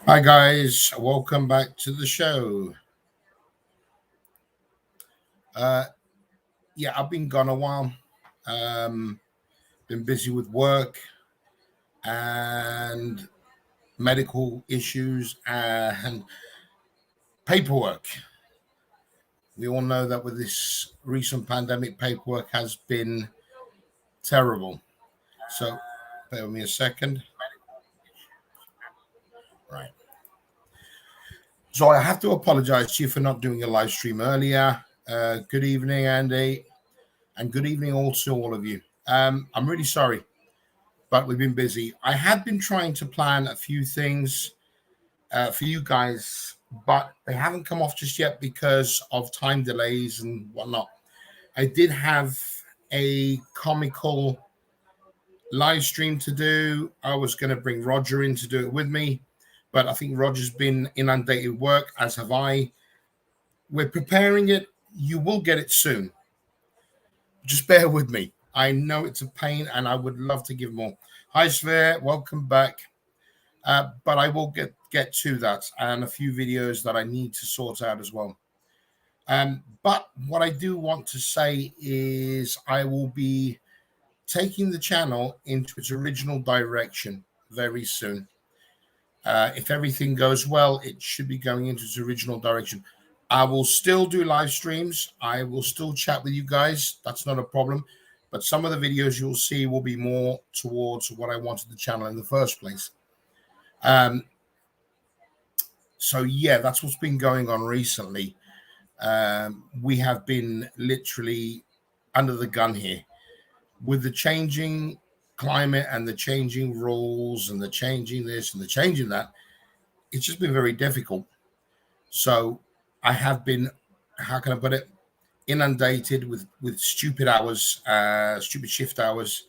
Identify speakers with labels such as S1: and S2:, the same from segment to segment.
S1: Hi guys, welcome back to the show. Yeah, I've been gone a while. Been busy with work and medical issues and paperwork. We all know that with this recent pandemic, paperwork has been terrible. So, bear with me a second. Right. So I have to apologize to you for not doing a live stream earlier. Good evening, Andy, and good evening also all of you. I'm really sorry, but we've been busy. I had been trying to plan a few things for you guys, but they haven't come off just yet because of time delays and whatnot. I did have a comical live stream to do. I was going to bring Roger in to do it with me, but I think Roger's been inundated with work, as have I. We're preparing it. You will get it soon. Just bear with me. I know it's a pain and I would love to give more. Hi, Sphere. Welcome back. But I will get to that and a few videos that I need to sort out as well. But what I do want to say is I will be taking the channel into its original direction very soon. If everything goes well, it should be going into its original direction. I will still do live streams. I will still chat with you guys. That's not a problem. But some of the videos you'll see will be more towards what I wanted the channel in the first place. So, yeah, that's what's been going on recently. We have been literally under the gun here. With the changing climate and the changing rules and the changing this and the changing that, it's just been very difficult. So I have been, how can I put it, inundated with stupid hours, stupid shift hours,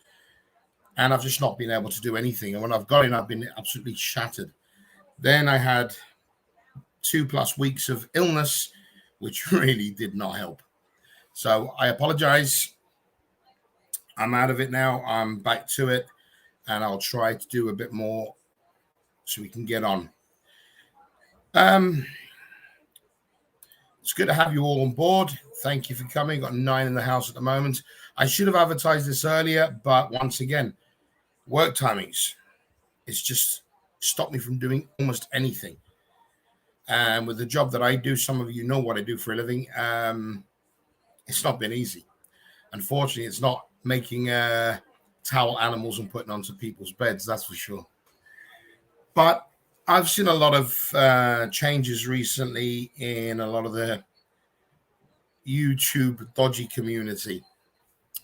S1: and I've just not been able to do anything. And when I've got in, I've been absolutely shattered. Then I had 2+ weeks of illness, which really did not help. So I apologize. I'm out of it now. I'm back to it, and I'll try to do a bit more so we can get on. It's good to have you all on board. Thank you for coming. Got 9 in the house at the moment. I should have advertised this earlier, but once again, work timings. It's just stopped me from doing almost anything. And with the job that I do, some of you know what I do for a living. It's not been easy. Unfortunately, it's not making towel animals and putting onto people's beds, that's for sure. But I've seen a lot of changes recently in a lot of the YouTube dodgy community,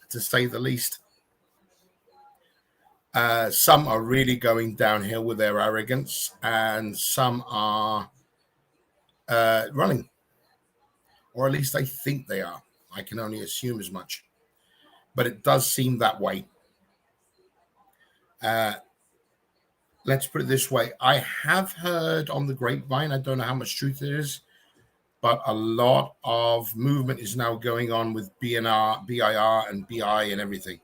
S1: to say the least. Some are really going downhill with their arrogance, and some are running, or at least I think they are. I can only assume as much, but it does seem that way. Let's put it this way. I have heard on the grapevine, I don't know how much truth there is, but a lot of movement is now going on with BNR, BIR, and BI and everything.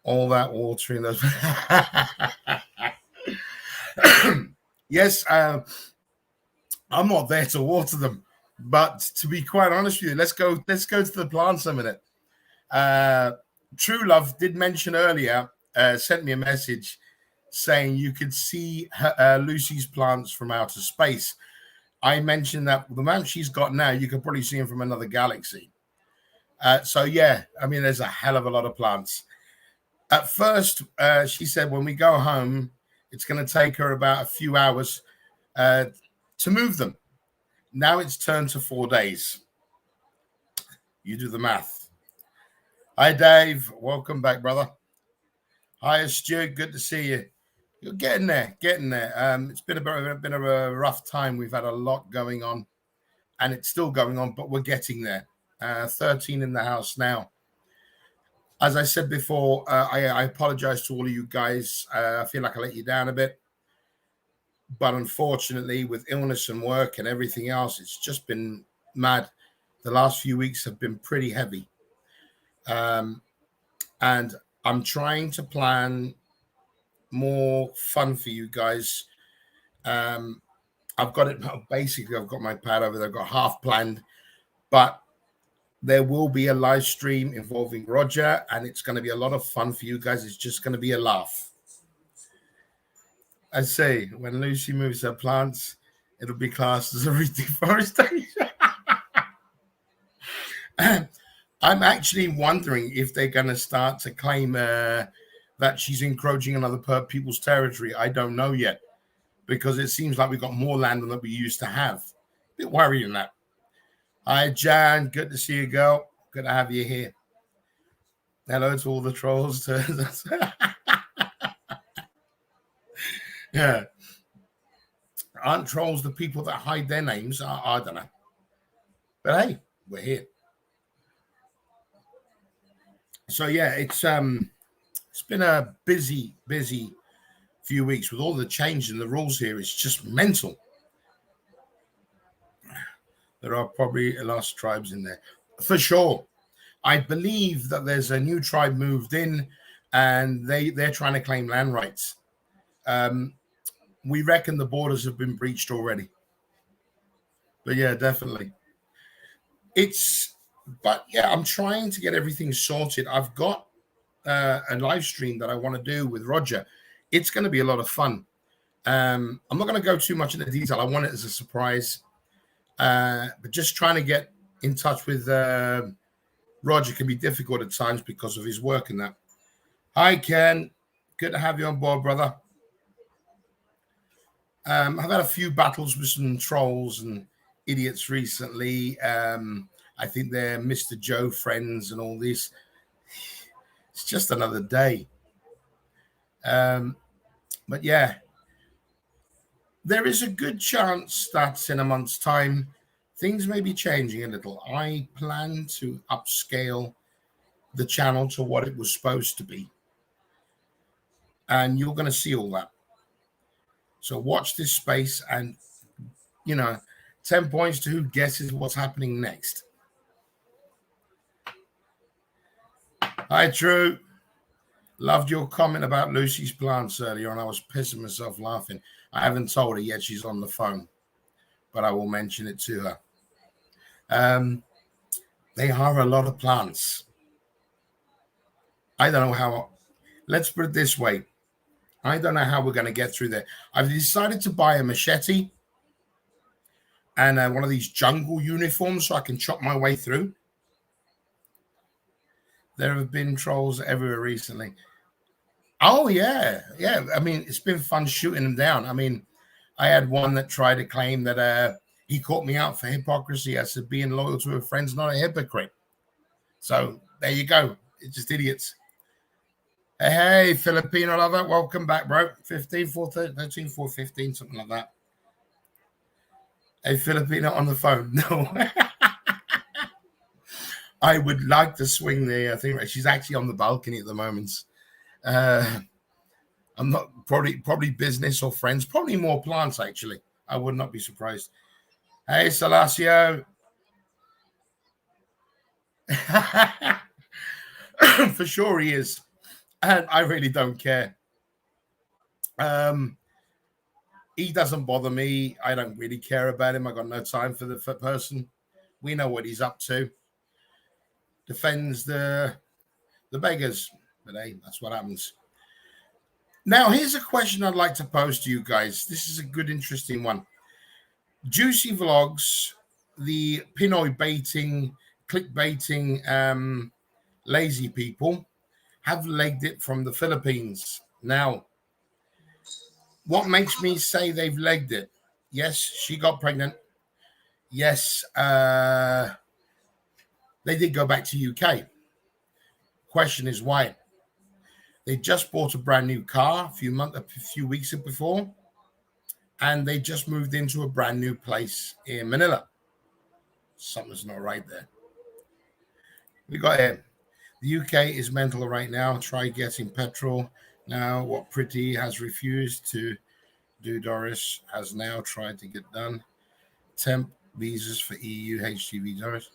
S1: All that watering those. Yes, I'm not there to water them, but to be quite honest with you, let's go to the plants a minute. True Love did mention earlier, sent me a message saying you could see Lucy's plants from outer space. I mentioned that the amount she's got now, you could probably see them from another galaxy. So, yeah, I mean, there's a hell of a lot of plants. At first, she said when we go home, it's going to take her about a few hours to move them. Now it's turned to 4 days. You do the math. Hi, Dave. Welcome back, brother. Hi, Stu. Good to see you. You're getting there. It's been a rough time. We've had a lot going on, and it's still going on, but we're getting there. 13 in the house now. As I said before, I apologize to all of you guys. I feel like I let you down a bit. But unfortunately, with illness and work and everything else, it's just been mad. The last few weeks have been pretty heavy. And I'm trying to plan more fun for you guys. I've got it basically. I've got my pad over there. I've got half planned, but there will be a live stream involving Roger, and it's going to be a lot of fun for you guys. It's just going to be a laugh. I say, when Lucy moves her plants, it'll be classed as a reforestation. I'm actually wondering if they're going to start to claim that she's encroaching on other people's territory. I don't know yet, because it seems like we've got more land than we used to have. A bit worrying that. Hi, Jan. Good to see you, girl. Good to have you here. Hello to all the trolls. Yeah. Aren't trolls the people that hide their names? I don't know. But hey, we're here. So yeah, it's been a busy few weeks with all the change in the rules here. It's just mental. There are probably lost tribes in there for sure. I believe that there's a new tribe moved in, and they're trying to claim land rights. We reckon the borders have been breached already. But yeah, definitely. But yeah, I'm trying to get everything sorted. I've got a live stream that I want to do with Roger. It's going to be a lot of fun. I'm not going to go too much into detail. I want it as a surprise. But just trying to get in touch with Roger can be difficult at times because of his work and that. Hi, Ken. Good to have you on board, brother. I've had a few battles with some trolls and idiots recently. I think they're Mr. Joe friends and all this. It's just another day. But yeah, there is a good chance that in a month's time, things may be changing a little. I plan to upscale the channel to what it was supposed to be. And you're going to see all that. So watch this space and, 10 points to who guesses what's happening next. Hi, Drew. Loved your comment about Lucy's plants earlier, and I was pissing myself laughing. I haven't told her yet. She's on the phone, but I will mention it to her. They are a lot of plants. I don't know how. Let's put it this way. I don't know how we're going to get through there. I've decided to buy a machete and one of these jungle uniforms so I can chop my way through. There have been trolls everywhere recently. Oh, yeah. Yeah. I mean, it's been fun shooting them down. I mean, I had one that tried to claim that he caught me out for hypocrisy. I said, being loyal to a friend's not a hypocrite. So there you go. It's just idiots. Hey, Filipino lover. Welcome back, bro. 15, 4, 13, 4, 15, something like that. Hey, Filipino on the phone. No. I would like to swing there. I think she's actually on the balcony at the moment. I'm not probably business or friends, probably more plants, actually. I would not be surprised. Hey, Salacio. For sure he is. And I really don't care. He doesn't bother me. I don't really care about him. I got no time for the person. We know what he's up to. Defends the beggars. But hey, that's what happens. Now, here's a question I'd like to pose to you guys. This is a good, interesting one. Juicy Vlogs, the Pinoy baiting, clickbaiting, lazy people have legged it from the Philippines. Now, what makes me say they've legged it? Yes, she got pregnant. Yes, they did go back to UK. Question is why? They just bought a brand new car a few weeks before, and they just moved into a brand new place in Manila. Something's not right there. We got here. The UK is mental right now. Try getting petrol. Now, what Pretty has refused to do, Doris has now tried to get done. Temp visas for EU HGV, Doris.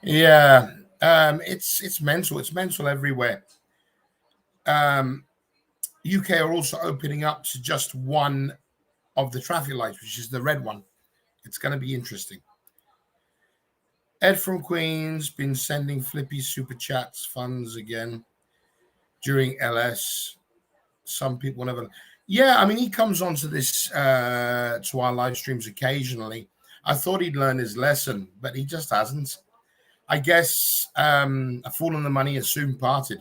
S1: Yeah, it's mental. It's mental everywhere. UK are also opening up to just one of the traffic lights, which is the red one. It's going to be interesting. Ed from Queens been sending Flippy super chats funds again during LS. Some people never. Yeah, I mean, he comes onto this to our live streams occasionally. I thought he'd learn his lesson, but he just hasn't. I guess a fool on the money has soon parted.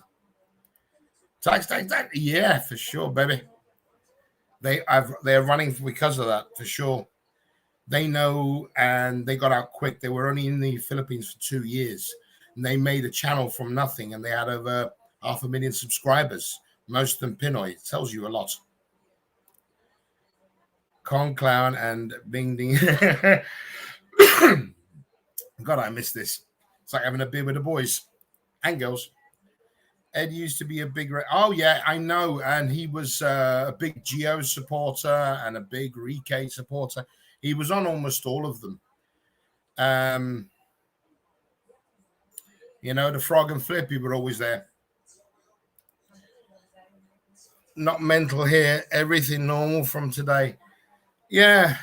S1: Tax. Yeah, for sure, baby. They're running because of that, for sure. They know, and they got out quick. They were only in the Philippines for 2 years, and they made a channel from nothing, and they had over 500,000 subscribers, most of them Pinoy. It tells you a lot. Con Clown and Bing Ding. God, I miss this. It's like having a beer with the boys and girls. Ed used to be a big... Oh, yeah, I know. And he was a big Geo supporter and a big Rike supporter. He was on almost all of them. You know, the Frog and Flippy were always there. Not mental here. Everything normal from today. Yeah.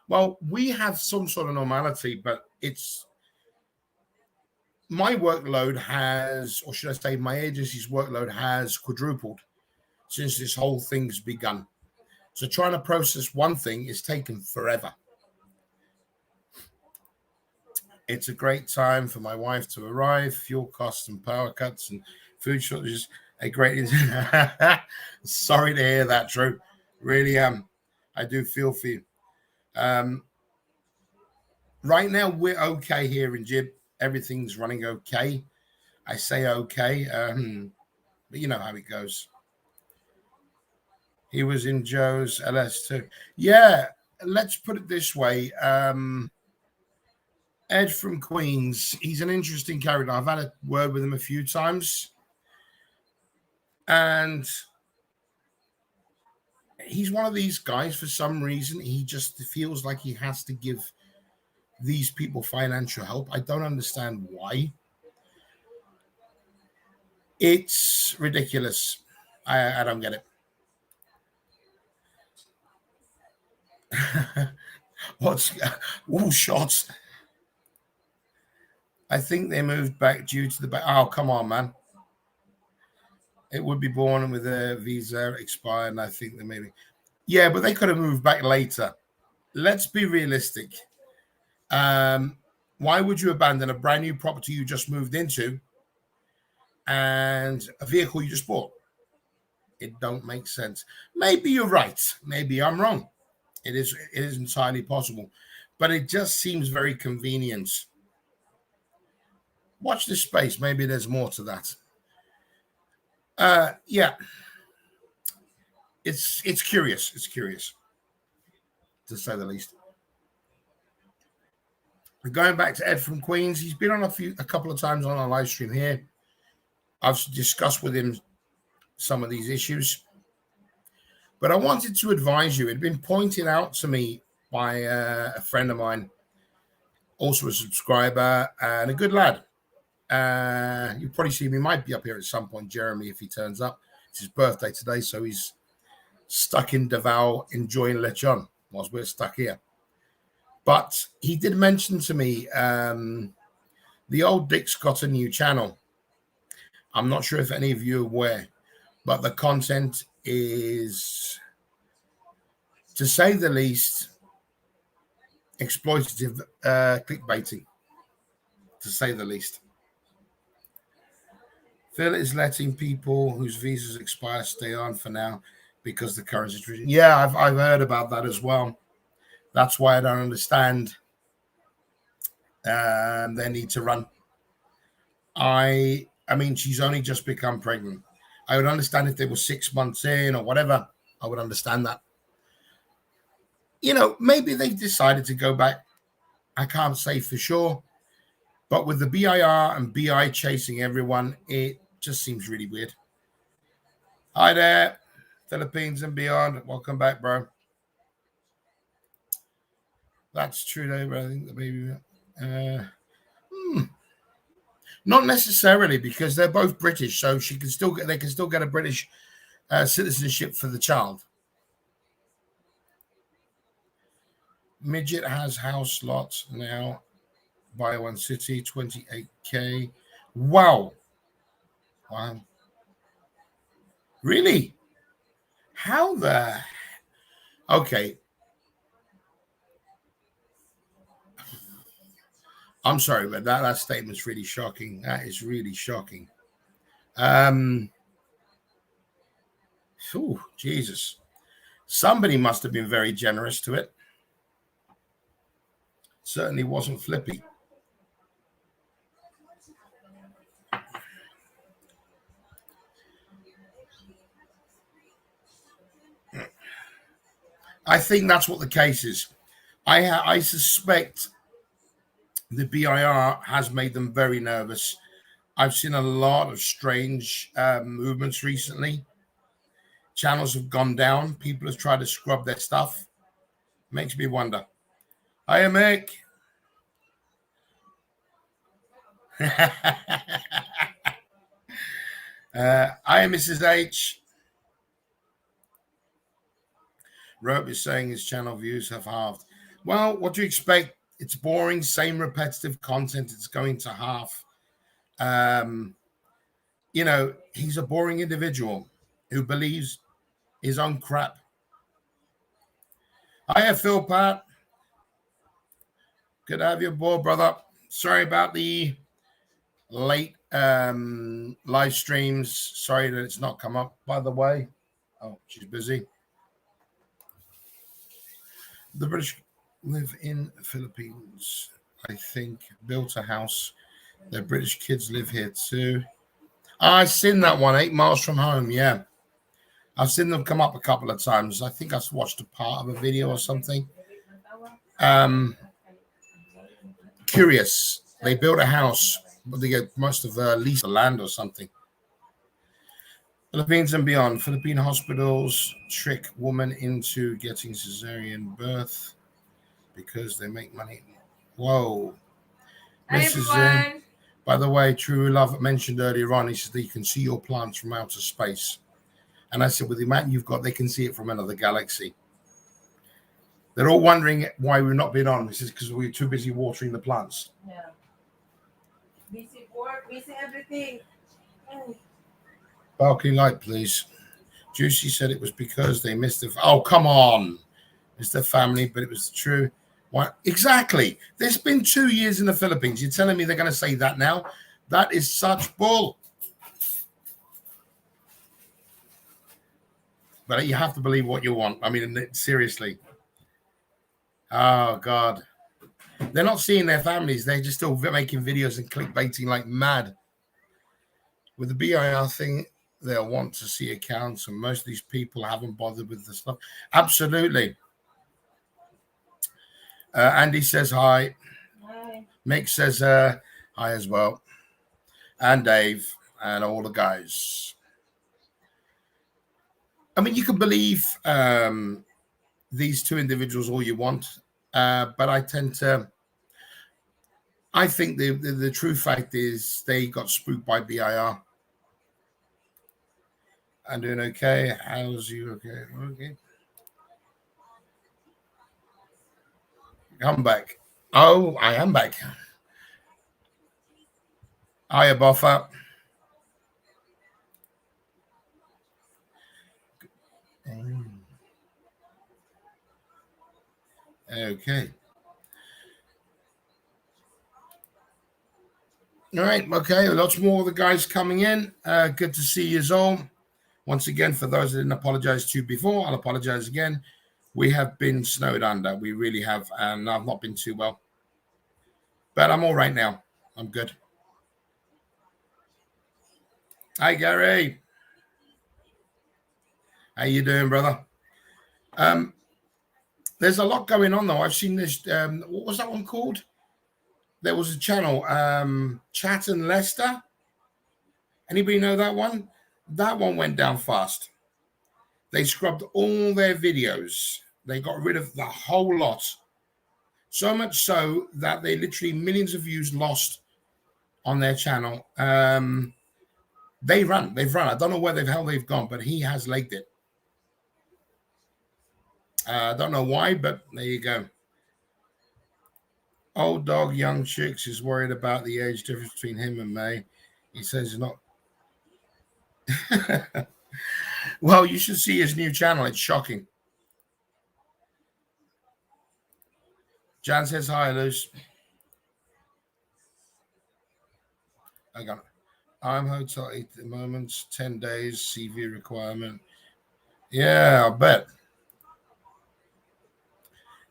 S1: Well, we have some sort of normality, but it's... My workload has, or should I say my agency's workload has quadrupled since this whole thing's begun. So trying to process one thing is taking forever. It's a great time for my wife to arrive. Fuel costs and power cuts and food shortages. A great... Sorry to hear that, Drew. Really am. I do feel for you. Right now, we're okay here in Jib. Everything's running okay. I say okay, but you know how it goes. He was in Joe's LS too. Yeah, let's put it this way. Ed from Queens, he's an interesting character. I've had a word with him a few times. And he's one of these guys, for some reason, he just feels like he has to give these people financial help. I don't understand why. It's ridiculous. I don't get it. What's wall shots? I think they moved back due to the... Oh, come on, man. It would be born with a visa expired, and I think they maybe... Yeah, but they could have moved back later. Let's be realistic. Why would you abandon a brand new property you just moved into and a vehicle you just bought? It don't make sense. Maybe you're right. Maybe I'm wrong. It is entirely possible. But it just seems very convenient. Watch this space. Maybe there's more to that. Yeah. It's curious. It's curious, to say the least. Going back to Ed from Queens, he's been on a couple of times on our live stream here. I've discussed with him some of these issues, but I wanted to advise you. It had been pointed out to me by a friend of mine, also a subscriber and a good lad. You'll probably see him. He might be up here at some point, Jeremy, if he turns up. It's his birthday today, so he's stuck in Davao enjoying lechon whilst we're stuck here. But he did mention to me the old Dick's got a new channel. I'm not sure if any of you are aware, but the content is, to say the least, exploitative clickbaiting, to say the least. Phil is letting people whose visas expire stay on for now because the current situation. Yeah, I've heard about that as well. That's why I don't understand. They need to run. I mean, she's only just become pregnant. I would understand if they were 6 months in or whatever. I would understand that. You know, maybe they've decided to go back. I can't say for sure. But with the BIR and BI chasing everyone, it just seems really weird. Hi there, Philippines and beyond. Welcome back, bro. That's true, though. But I think the baby... Not necessarily, because they're both British, so they can still get a British citizenship for the child. Midget has house lots now. Buy one city, 28K. Wow. Wow. Really? How the? Okay. I'm sorry, but that statement's really shocking. That is really shocking. Oh, Jesus. Somebody must have been very generous to it. Certainly wasn't Flippy. I think that's what the case is. I suspect the BIR has made them very nervous. I've seen a lot of strange movements recently. Channels have gone down. People have tried to scrub their stuff. Makes me wonder. Hiya, Mick. Hiya, Mrs. H. Rope is saying his channel views have halved. Well, what do you expect? It's boring, same repetitive content. It's going to half. You know, he's a boring individual who believes his own crap. Hiya, Phil Pat. Good to have you aboard, brother. Sorry about the late live streams. Sorry that it's not come up, by the way. Oh, she's busy. The British live in the Philippines, I think. Built a house. Their British kids live here too. I've seen that one, 8 miles from home. Yeah. I've seen them come up a couple of times. I think I've watched a part of a video or something. Curious. They built a house, but they get most of lease the land or something. Philippines and beyond. Philippine hospitals trick woman into getting cesarean birth because they make money. Whoa.
S2: Hi, everyone.
S1: By the way, True Love mentioned earlier on, he said that you can see your plants from outer space. And I said, with the amount you've got, they can see it from another galaxy. They're all wondering why we've not been on. This is because we're too busy watering the plants.
S2: Yeah. Busy work, busy everything.
S1: Balcony light, please. Juicy said it was because they missed the... Oh, come on. It's their family, but it was true. Why? Exactly. There's been 2 years in the Philippines. You're telling me they're going to say that now? That is such bull. But you have to believe what you want. I mean, seriously. Oh, God. They're not seeing their families. They're just still making videos and clickbaiting like mad. With the BIR thing, they'll want to see accounts, and most of these people haven't bothered with the stuff. Absolutely. Andy says hi.
S2: Hi.
S1: Mick says hi as well. And Dave and all the guys. I mean, you can believe these two individuals all you want, but I think the true fact is they got spooked by BIR. I'm doing okay. How's you? Okay. Okay. Come back. Oh, I am back. Hiya, Buffer. Okay. All right. Okay. Lots more of the guys coming in. Good to see you all. Once again, for those that didn't apologize to you before, I'll apologize again. We have been snowed under. We really have. And I've not been too well. But I'm all right now. I'm good. Hi, Gary. How you doing, brother? There's a lot going on, though. I've seen this. What was that one called? There was a channel, Chat and Leicester. Anybody know that one? That one went down fast. They scrubbed all their videos. They got rid of the whole lot. So much so that they literally millions of views lost on their channel. They've run. I don't know where the hell they've gone, but he has legged it. I don't know why, but there you go. Old dog, young chicks is worried about the age difference between him and May. He says he's not. Well, you should see his new channel. It's shocking. Jan says hi, Luce. I got it. I'm hotel 8 at the moment. 10 days CV requirement. Yeah, I bet.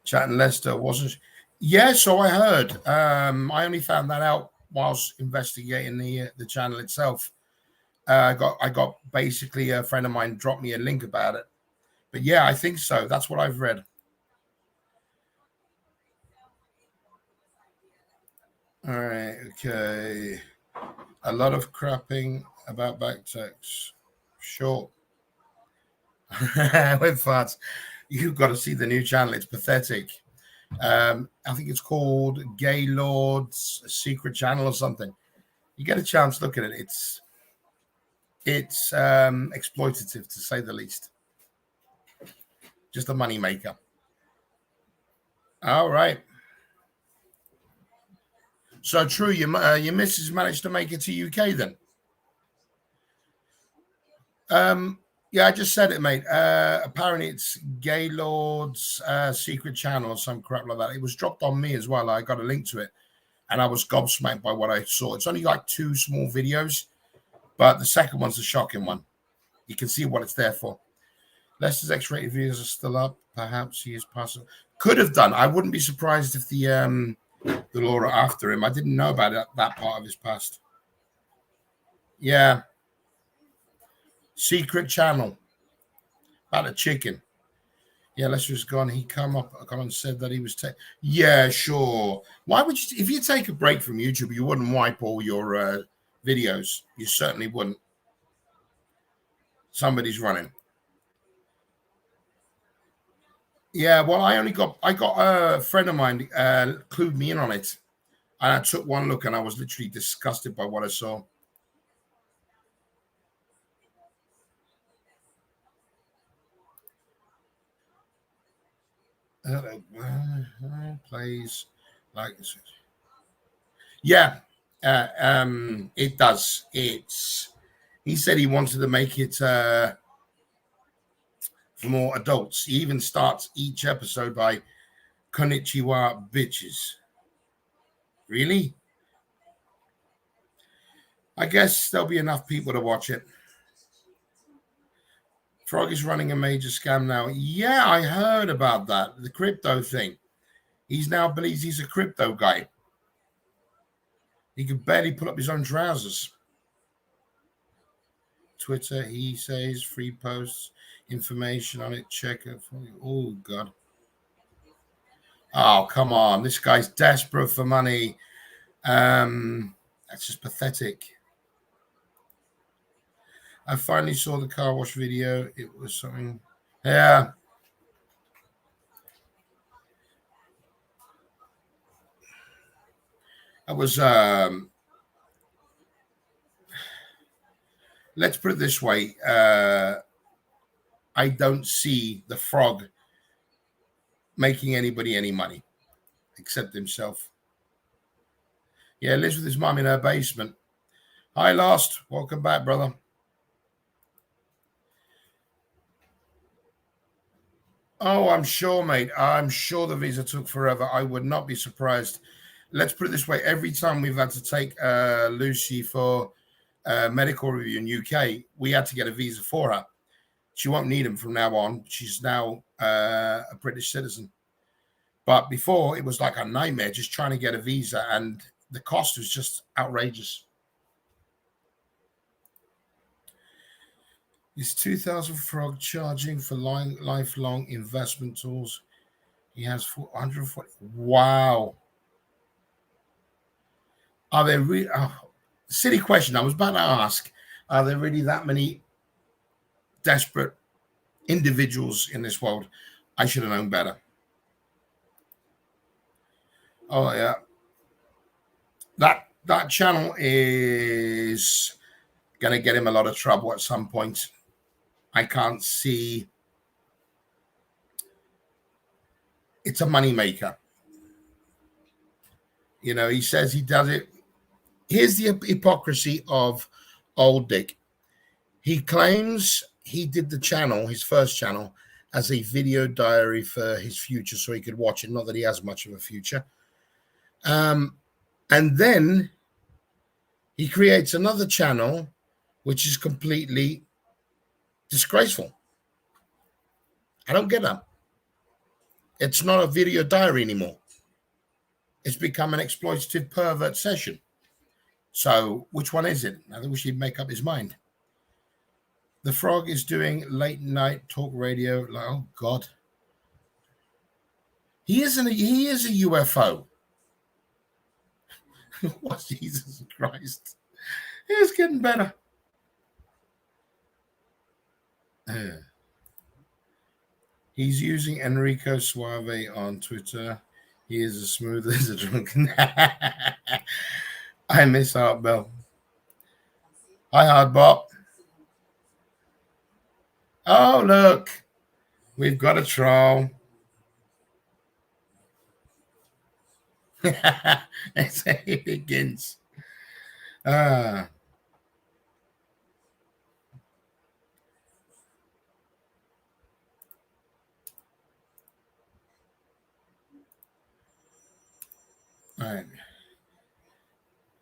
S1: Chat and Leicester wasn't. Yeah, so I heard. I only found that out whilst investigating the channel itself. I got basically a friend of mine dropped me a link about it. But yeah, I think so. That's what I've read. All right, okay. A lot of crapping about backtext. Sure. With farts. You've got to see the new channel. It's pathetic. I think it's called Gaylord's Secret Channel or something. You get a chance, look at it. It's exploitative, to say the least. Just a money maker. All right. So true. Your missus managed to make it to UK then. Yeah, I just said it, mate. Apparently it's Gaylord's Secret Channel or some crap like that. It was dropped on me as well. I got a link to it, and I was gobsmacked by what I saw. It's only like 2 small videos, but the second one's a shocking one. You can see what it's there for. Leicester's X-rated videos are still up. Perhaps he is possible. Could have done. I wouldn't be surprised if the law are after him. I didn't know about that part of his past. Yeah. Secret Channel. About a chicken. Yeah, Lester's gone. He come and said that he was yeah, sure. Why would you, if you take a break from YouTube, you wouldn't wipe all your videos. You certainly wouldn't. Somebody's running. Yeah, well, I got a friend of mine clued me in on it. And I took one look and I was literally disgusted by what I saw. Plays like yeah, it does. He said he wanted to make it for more adults. He even starts each episode by "Konnichiwa, bitches." Really? I guess there'll be enough people to watch it. Frog is running a major scam now. Yeah, I heard about that. The crypto thing. He's now believes he's a crypto guy. He could barely pull up his own trousers. Twitter, he says, free posts, information on it. Check it. Oh, God. Oh, come on. This guy's desperate for money. That's just pathetic. I finally saw the car wash video. It was something. Yeah. That was, let's put it this way. I don't see the frog making anybody any money except himself. Yeah, lives with his mum in her basement. Hi, Lost. Welcome back, brother. Oh, I'm sure, mate. I'm sure the visa took forever. I would not be surprised. Let's put it this way. Every time we've had to take Lucy for medical review in UK, we had to get a visa for her. She won't need them from now on. She's now a British citizen. But before, it was like a nightmare just trying to get a visa, and the cost was just outrageous. Is 2,000 Frog charging for lifelong investment tools? He has 440. Wow. Are there really? Silly question. I was about to ask. Are there really that many desperate individuals in this world? I should have known better. Oh yeah. That channel is going to get him a lot of trouble at some point. I can't see. It's a moneymaker. You know, he says he does it. Here's the hypocrisy of old Dick. He claims he did the channel, his first channel, as a video diary for his future so he could watch it. Not that he has much of a future. And then he creates another channel, which is completely disgraceful. I don't get that. It's not a video diary anymore. It's become an exploitative pervert session. So which one is it? I think we should make up his mind. The Frog is doing late night talk radio. Like, oh God. He is a UFO. What, Jesus Christ. It's getting better. He's using Enrico Suave on Twitter. He is as smooth as a drunken. I miss Art Bell. Hi, Hardbop. Oh, look. We've got a troll. It begins. Right.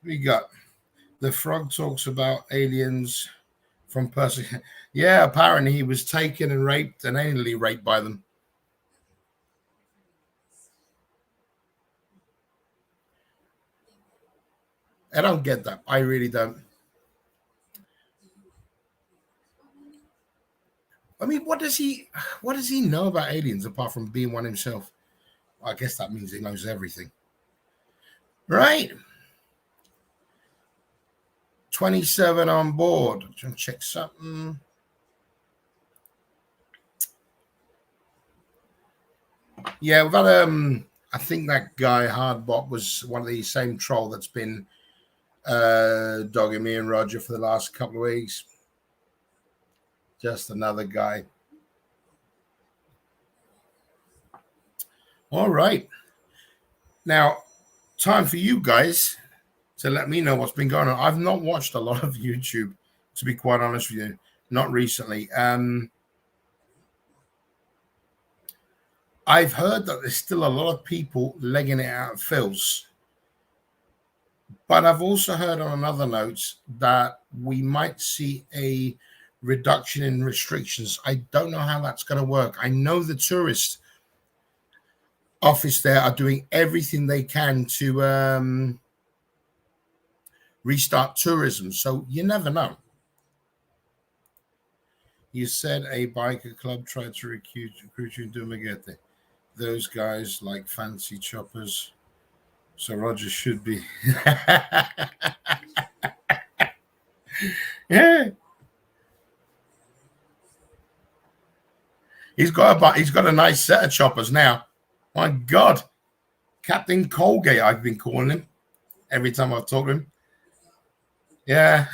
S1: We got the Frog talks about aliens from person. Yeah, apparently he was taken and raped and anally raped by them. I don't get that. I really don't. I mean, what does he know about aliens apart from being one himself? I guess that means he knows everything. Right. 27 on board. Trying to check something. Yeah, we've had I think that guy Hardbot was one of the same troll that's been dogging me and Roger for the last couple of weeks. Just another guy. All right. Now, time for you guys to let me know what's been going on. I've not watched a lot of YouTube, to be quite honest with you. Not recently. I've heard that there's still a lot of people legging it out of Phil's. But I've also heard on another note that we might see a reduction in restrictions. I don't know how that's going to work. I know the tourist office there are doing everything they can to restart tourism. So you never know. You said a biker club tried to recruit you in Dumaguete. Those guys like fancy choppers. So Roger should be. Yeah. He's got a nice set of choppers now. My God. Captain Colgate, I've been calling him every time I've talked to him. Yeah.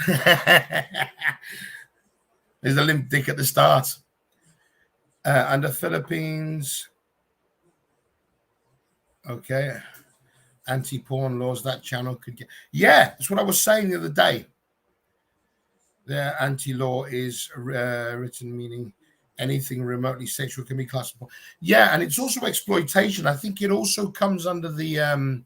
S1: There's a limp dick at the start. And the Philippines. Okay. Anti-porn laws, that channel could get. Yeah, that's what I was saying the other day. Their anti-law is written meaning anything remotely sexual can be classified. Yeah, and it's also exploitation. I think it also comes under the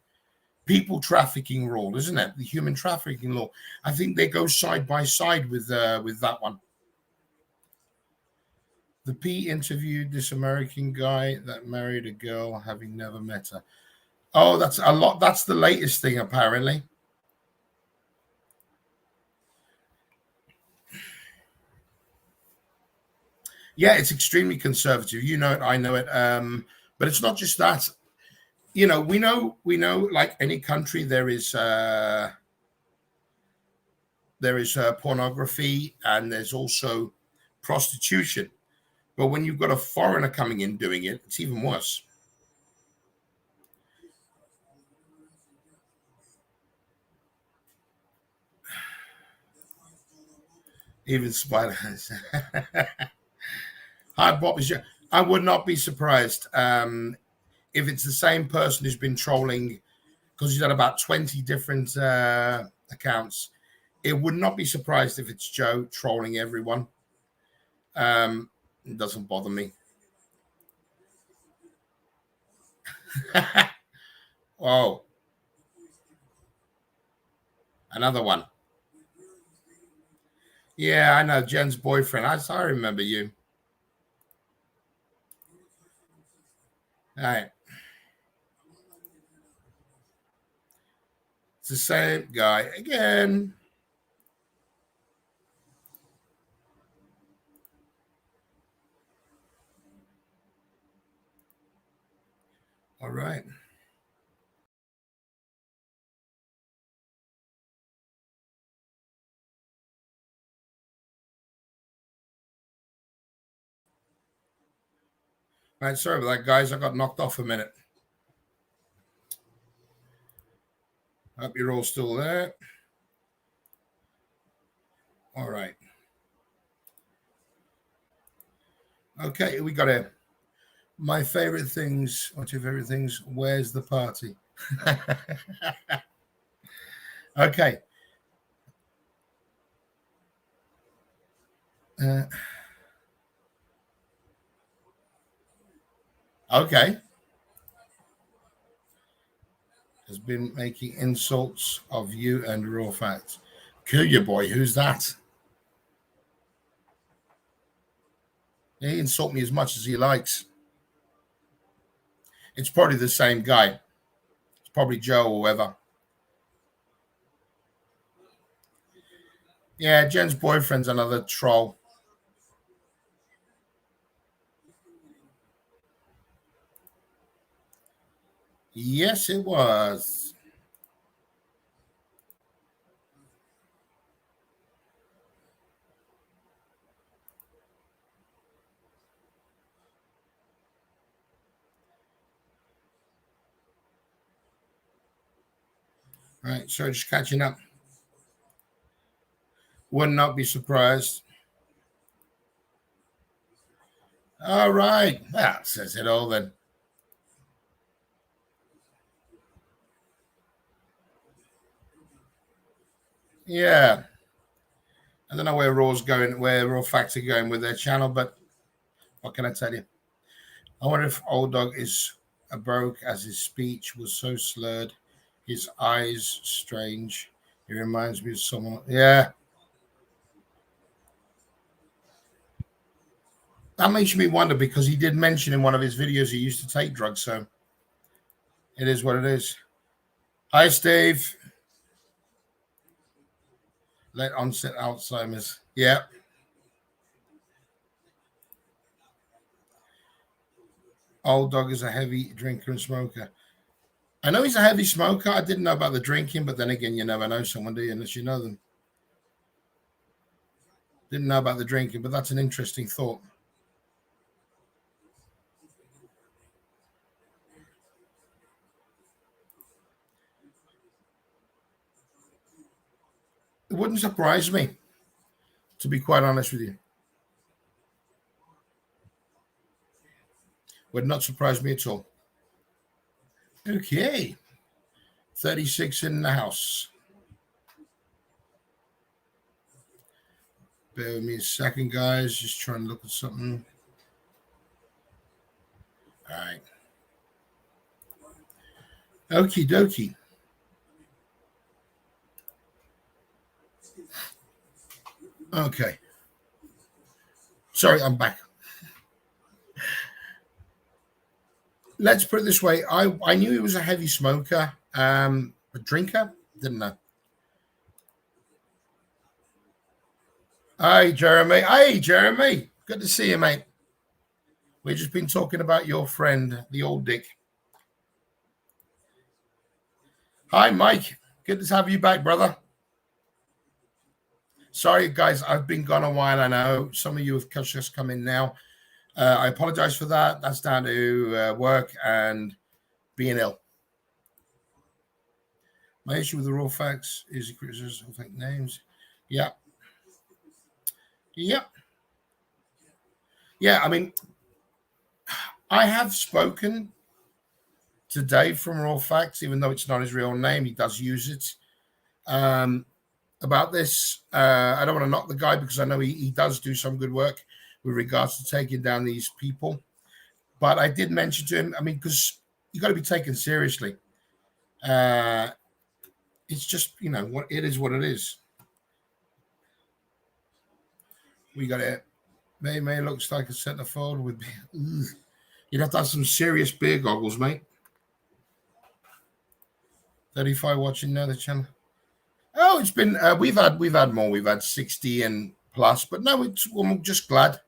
S1: people trafficking rule, isn't it? The human trafficking law. I think they go side by side with that one. The P interviewed this American guy that married a girl having never met her. Oh, that's a lot. That's the latest thing, apparently. Yeah, it's extremely conservative. You know it, I know it. But it's not just that. You know, we know, like any country, there is pornography and there's also prostitution. But when you've got a foreigner coming in doing it, it's even worse. Even Spider. Hi, Bob. I would not be surprised if it's the same person who's been trolling, because he's got about 20 different accounts. It would not be surprised if it's Joe trolling everyone. It doesn't bother me. Oh, another one. Yeah, I know Jen's boyfriend. I remember you. All right. It's the same guy again. All right. All right, sorry about that, guys. I got knocked off a minute. Hope you're all still there. All right. Okay, we got it. My favorite things. What's your favorite things? Where's the party? Okay. Okay. Has been making insults of you and raw facts. Kill your boy. Who's that? He insult me as much as he likes. It's probably the same guy. It's probably Joe or whoever. Yeah, Jen's boyfriend's another troll. Yes, it was. Right, so just catching up. Would not be surprised. All right. That says it all then. Yeah. I don't know where Raw's going, where Raw Facts are going with their channel, but what can I tell you? I wonder if Old Dog is broke as his speech was so slurred, his eyes strange. He reminds me of someone. Yeah. That makes me wonder because he did mention in one of his videos he used to take drugs. So it is what it is. Hi, Steve. Late onset Alzheimer's. Yeah. Old Dog is a heavy drinker and smoker. I know he's a heavy smoker. I didn't know about the drinking, but then again, you never know someone, do you, unless you know them. Didn't know about the drinking, but that's an interesting thought. It wouldn't surprise me, to be quite honest with you. Would not surprise me at all. Okay. 36 in the house. Bear with me a second, guys. Just trying to look at something. All right. Okie dokie. Okay. Sorry, I'm back. Let's put it this way. I knew he was a heavy smoker. A drinker? Didn't know. Hi, Jeremy. Hey, Jeremy. Good to see you, mate. We've just been talking about your friend, the old Dick. Hi, Mike. Good to have you back, brother. Sorry, guys. I've been gone a while. I know some of you have just come in now. I apologize for that. That's down to work and being ill. My issue with the raw facts is the criticism of fake names. Yeah. Yep. Yeah, I mean, I have spoken to Dave from Raw Facts, even though it's not his real name. He does use it. About this, I don't want to knock the guy because I know he does do some good work with regards to taking down these people. But I did mention to him, I mean, because you got to be taken seriously. It's just, what it is what it is. We got it. May looks like a centerfold with. You'd have to have some serious beer goggles, mate. 35 watching now the channel. Oh, it's been we've had more. We've had 60 and plus, but no, I'm just glad.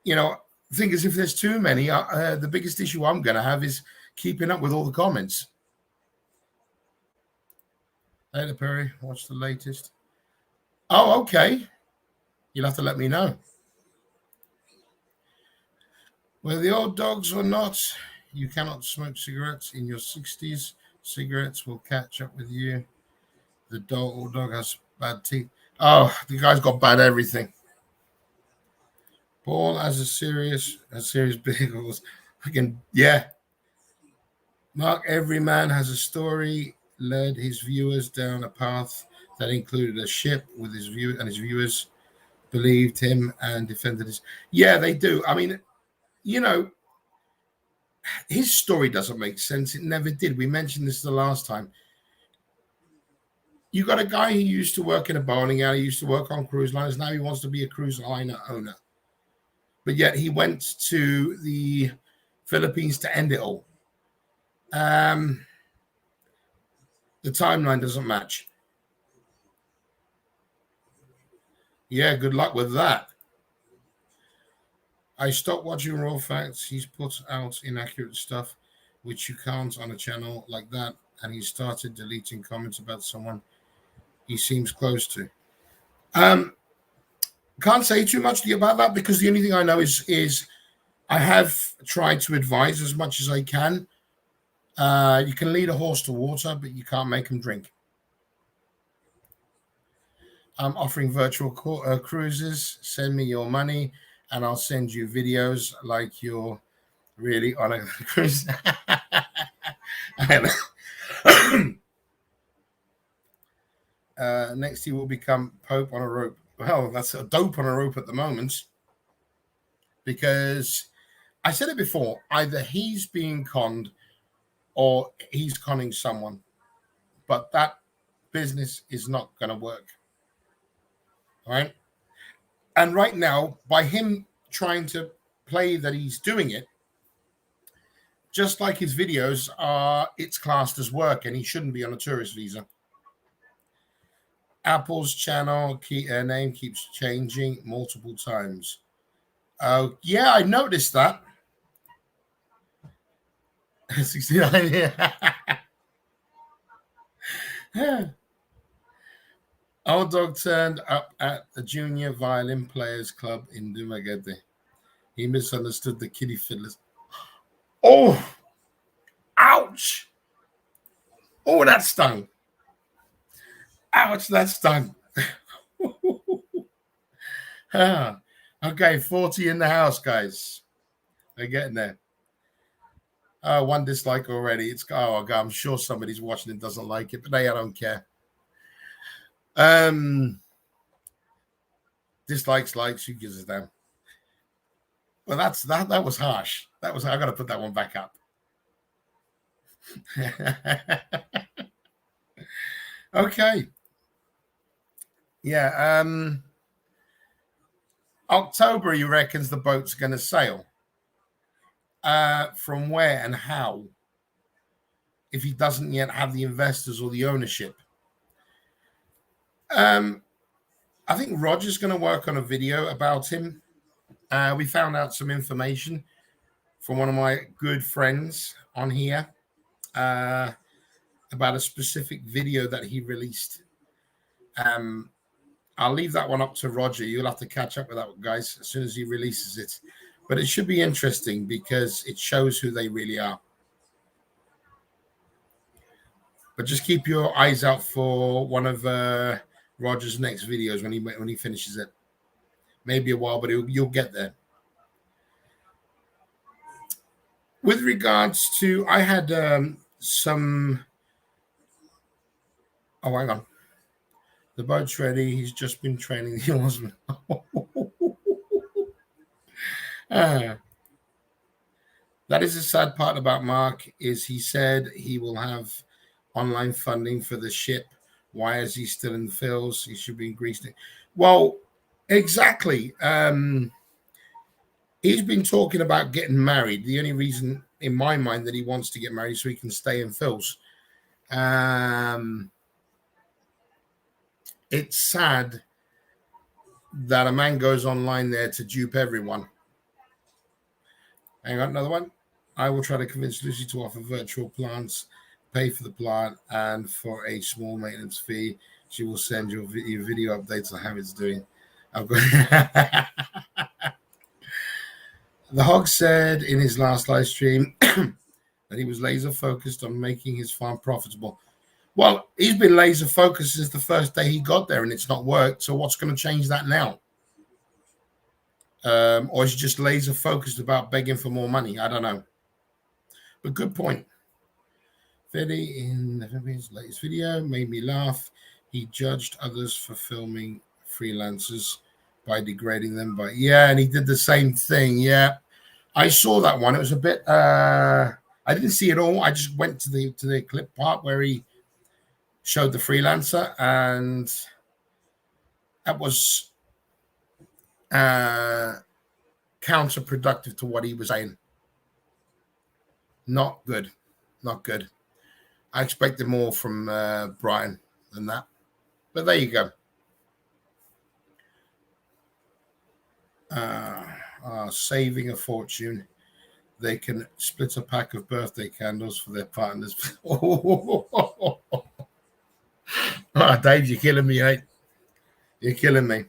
S1: The thing is, if there's too many, the biggest issue I'm going to have is keeping up with all the comments. Later, Perry, watch the latest. Oh, okay. You'll have to let me know. Whether the old dogs or not, you cannot smoke cigarettes in your 60s. Cigarettes will catch up with you. The old dog has bad teeth. Oh, the guy's got bad everything. Paul has a serious bagels. Yeah. Mark, every man has a story, led his viewers down a path that included a ship with his view, and his viewers believed him and defended his. Yeah, they do. I mean, his story doesn't make sense. It never did. We mentioned this the last time. You got a guy who used to work in a bowling alley, used to work on cruise liners. Now he wants to be a cruise liner owner. But yet he went to the Philippines to end it all. The timeline doesn't match. Yeah, good luck with that. I stopped watching Raw Facts. He's put out inaccurate stuff, which you can't on a channel like that. And he started deleting comments about someone he seems close to. Can't say too much about that because the only thing I know is I have tried to advise as much as I can. You can lead a horse to water, but you can't make him drink. I'm offering virtual cruises. Send me your money, and I'll send you videos like you're really on a cruise. Next, he will become Pope on a rope. Well, that's a dope on a rope at the moment. Because I said it before, either he's being conned or he's conning someone. But that business is not going to work. All right. And right now, by him trying to play that he's doing it, just like his videos it's classed as work and he shouldn't be on a tourist visa. Apple's channel name keeps changing multiple times. Yeah, I noticed that. 69. Yeah. Old dog turned up at the Junior Violin Players Club in Dumaguete. He misunderstood the kiddie fiddlers. Oh, ouch. Oh, that stung. Ouch, that stung. Okay, 40 in the house, guys. They're getting there. One dislike already. It's God, I'm sure somebody's watching and doesn't like it, but hey, I don't care. Dislikes, likes, who gives a damn? Well, that was harsh. I gotta put that one back up. Okay. Yeah. October, he reckons the boat's gonna sail. From where and how? If he doesn't yet have the investors or the ownership. I think Roger's going to work on a video about him. We found out some information from one of my good friends on here about a specific video that he released. I'll leave that one up to Roger. You'll have to catch up with that one, guys, as soon as he releases it. But it should be interesting because it shows who they really are. But just keep your eyes out for one of Roger's next videos when he finishes it. maybe a while, but you'll get there. With regards to, I had some. Oh, hang on. The boat's ready. He's just been training the oarsman. That is the sad part about Mark, is he said he will have online funding for the ship. Why is he still in the fields? He should be in Greece. Well, exactly. He's been talking about getting married. The only reason in my mind that he wants to get married is so he can stay in Phil's. It's sad that a man goes online there to dupe everyone. Hang on, another one. I will try to convince Lucy to offer virtual plants, pay for the plant, and for a small maintenance fee, she will send you video updates on how it's doing. I've got The Hog said in his last live stream that he was laser focused on making his farm profitable. Well, he's been laser focused since the first day he got there, and it's not worked. So what's going to change that now? Or is he just laser focused about begging for more money? I don't know. But good point. Fede in his latest video made me laugh. He judged others for filming freelancers by degrading them. And he did the same thing. Yeah, I saw that one. It was a bit. I didn't see it all. I just went to the clip part where he showed the freelancer, and that was counterproductive to what he was saying. Not good. Not good. I expected more from Brian than that. But there you go. Saving a fortune. They can split a pack of birthday candles for their partners. Oh, Dave, you're killing me, mate. You're killing me.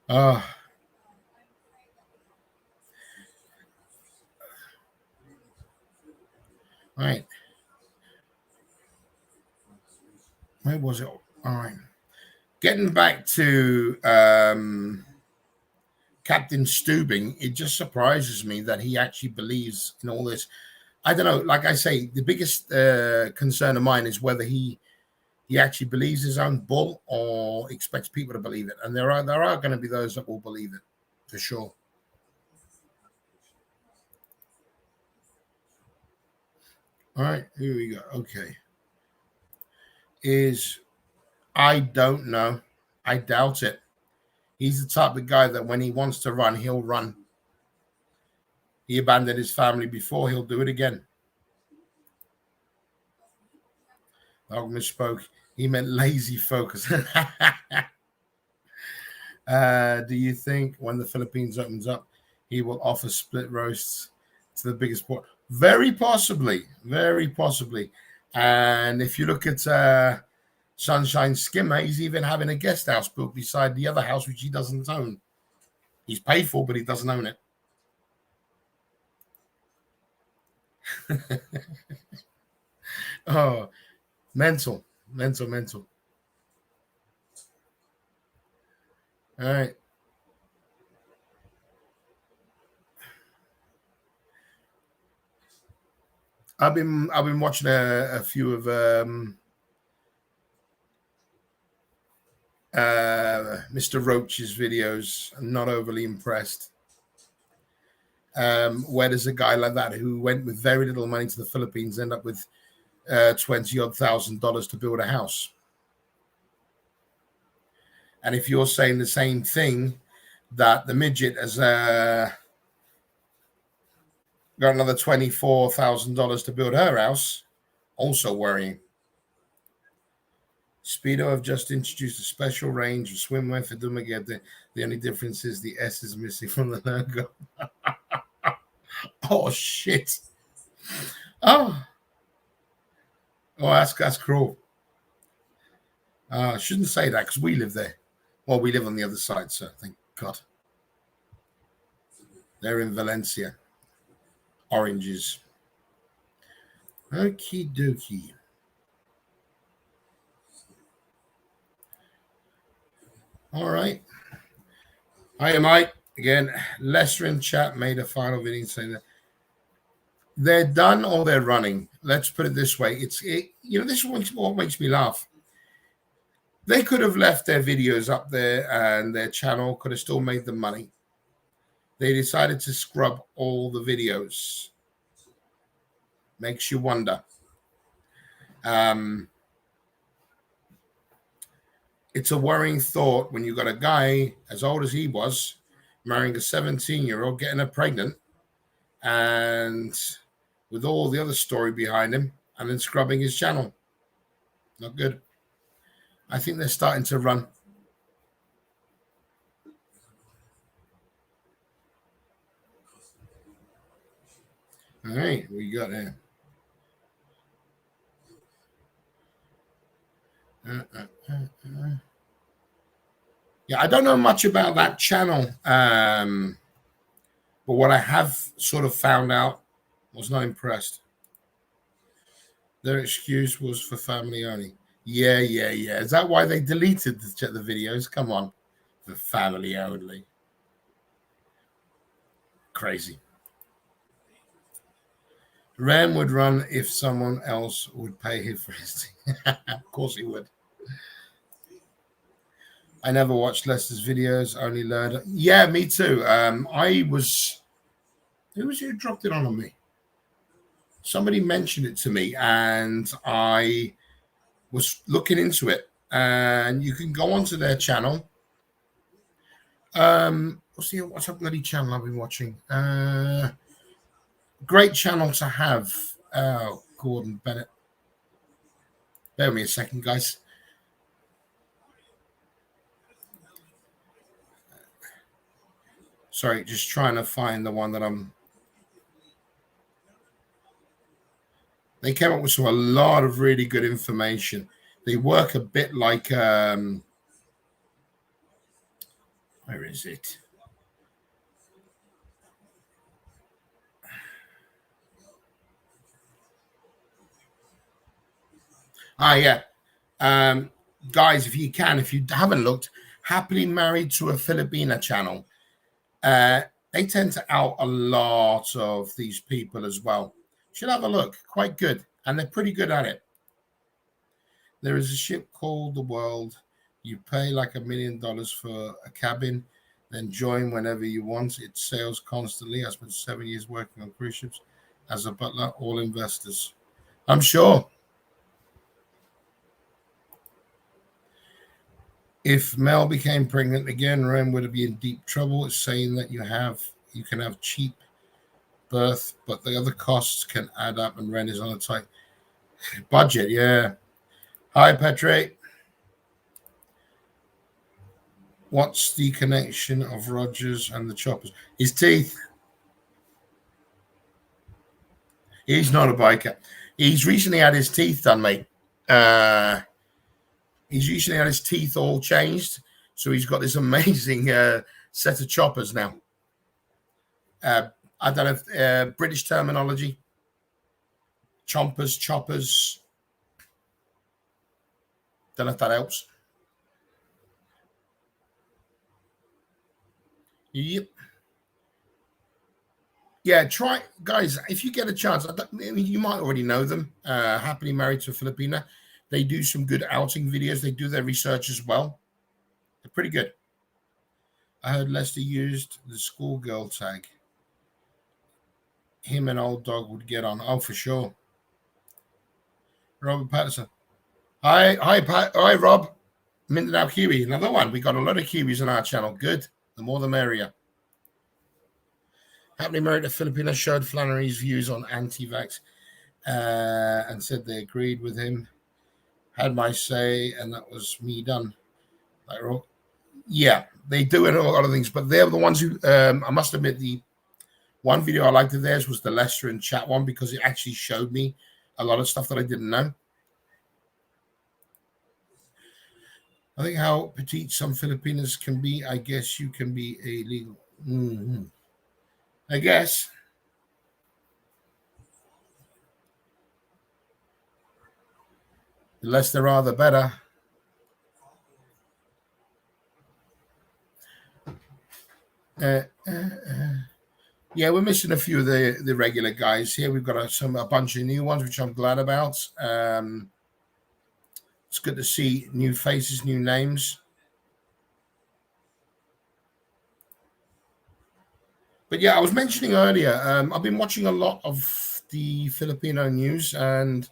S1: Oh. Right. Where was it? All right. Getting back to Captain Stubing, it just surprises me that he actually believes in all this. I don't know. Like I say, the biggest concern of mine is whether he actually believes his own bull or expects people to believe it. And there are going to be those that will believe it for sure. All right, here we go. Okay. I don't know. I doubt it. He's the type of guy that when he wants to run, he'll run. He abandoned his family before, he'll do it again. Dog misspoke. He meant lazy focus. Do you think when the Philippines opens up, he will offer split roasts to the biggest port? Very possibly. Very possibly. And if you look at Sunshine Skimmer, he's even having a guest house built beside the other house, which he doesn't own. He's paid for, but he doesn't own it. Oh, mental. All right. I've been watching a few of Mr. Roach's videos. I'm not overly impressed. Where there's a guy like that who went with very little money to the Philippines, end up with $20,000 to build a house. And if you're saying the same thing, that the midget has got another $24,000 to build her house, also worrying. Speedo have just introduced a special range of swimwear for Dumaguete. The only difference is the S is missing from the logo. Oh, shit. Oh, that's cruel. I shouldn't say that because we live there. Well, we live on the other side, so thank God. They're in Valencia. Oranges. Okie dokie. All right. Hi, Mike. Again, Lester in chat made a final video saying that they're done or they're running. Let's put it this way. This is what makes me laugh. They could have left their videos up there and their channel could have still made them money. They decided to scrub all the videos. Makes you wonder. It's a worrying thought when you got a guy as old as he was marrying a 17-year-old, getting her pregnant, and with all the other story behind him, and then scrubbing his channel. Not good. I think they're starting to run. All right, what you got there? Yeah, I don't know much about that channel, but what I have sort of found out, was not impressed. Their excuse was for family only. Yeah. Is that why they deleted the videos? Come on, for family only. Crazy. Ram would run if someone else would pay him for his thing. Of course he would. I never watched Lester's videos, only learned. Yeah, me too. Who was it who dropped it on me? Somebody mentioned it to me, and I was looking into it. And you can go onto their channel. What's that bloody channel I've been watching? Great channel to have. Gordon Bennett. Bear with me a second, guys. Sorry, just trying to find the one that They came up with a lot of really good information. They work a bit like where is it? Yeah. Guys, if you haven't looked, Happily Married to a Filipina channel. They tend to out a lot of these people as well. Should have a look. Quite good. And they're pretty good at it. There is a ship called the World. You pay like $1 million for a cabin, then join whenever you want. It sails constantly. I spent 7 years working on cruise ships as a butler, all investors. I'm sure. If Mel became pregnant again, Ren would be in deep trouble. It's saying that you can have cheap birth, but the other costs can add up, and Ren is on a tight budget. Yeah. Hi, Patrick. What's the connection of Rogers and the choppers? His teeth. He's not a biker. He's recently had his teeth done, mate. He's recently had his teeth all changed, so he's got this amazing set of choppers now. I don't know if British terminology. Choppers. Don't know if that helps. Yep. Yeah, try, guys, if you get a chance. You might already know them. Happily Married to a Filipina. They do some good outing videos. They do their research as well. They're pretty good. I heard Lester used the schoolgirl tag. Him and Old Dog would get on. Oh, for sure. Robert Patterson. Hi, Pat. Hi, Rob. Mindanao Kiwi. Another one. We got a lot of Kiwis on our channel. Good. The more the merrier. Happily Married to Filipina showed Flannery's views on anti-vax and said they agreed with him. Had my say, and that was me done. Yeah, they do it a lot of things, but they're the ones who, I must admit, the one video I liked of theirs was the Lester and chat one, because it actually showed me a lot of stuff that I didn't know. I think how petite some Filipinas can be. I guess you can be illegal. Mm-hmm. I guess. The less there are, the better. Yeah, we're missing a few of the regular guys here. We've got a bunch of new ones, which I'm glad about. It's good to see new faces, new names. But yeah, I was mentioning earlier, I've been watching a lot of the Filipino news and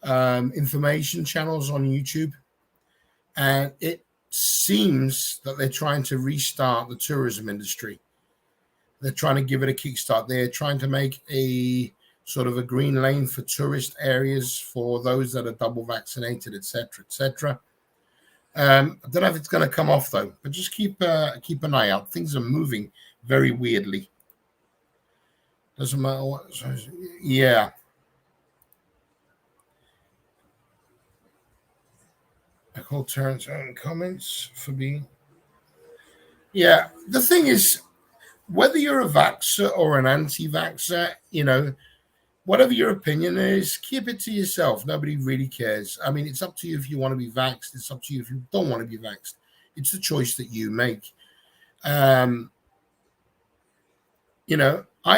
S1: information channels on YouTube. And it seems that they're trying to restart the tourism industry. They're trying to give it a kickstart. They're trying to make a sort of a green lane for tourist areas for those that are double vaccinated, etc., etc. I don't know if it's going to come off though, but just keep an eye out. Things are moving very weirdly. Doesn't matter what. Yeah. I call Terrence own comments for being. Yeah. The thing is, whether you're a vaxxer or an anti-vaxxer, whatever your opinion is, keep it to yourself. Nobody really cares. I mean, it's up to you if you want to be vaxxed. It's up to you if you don't want to be vaxxed. It's the choice that you make. I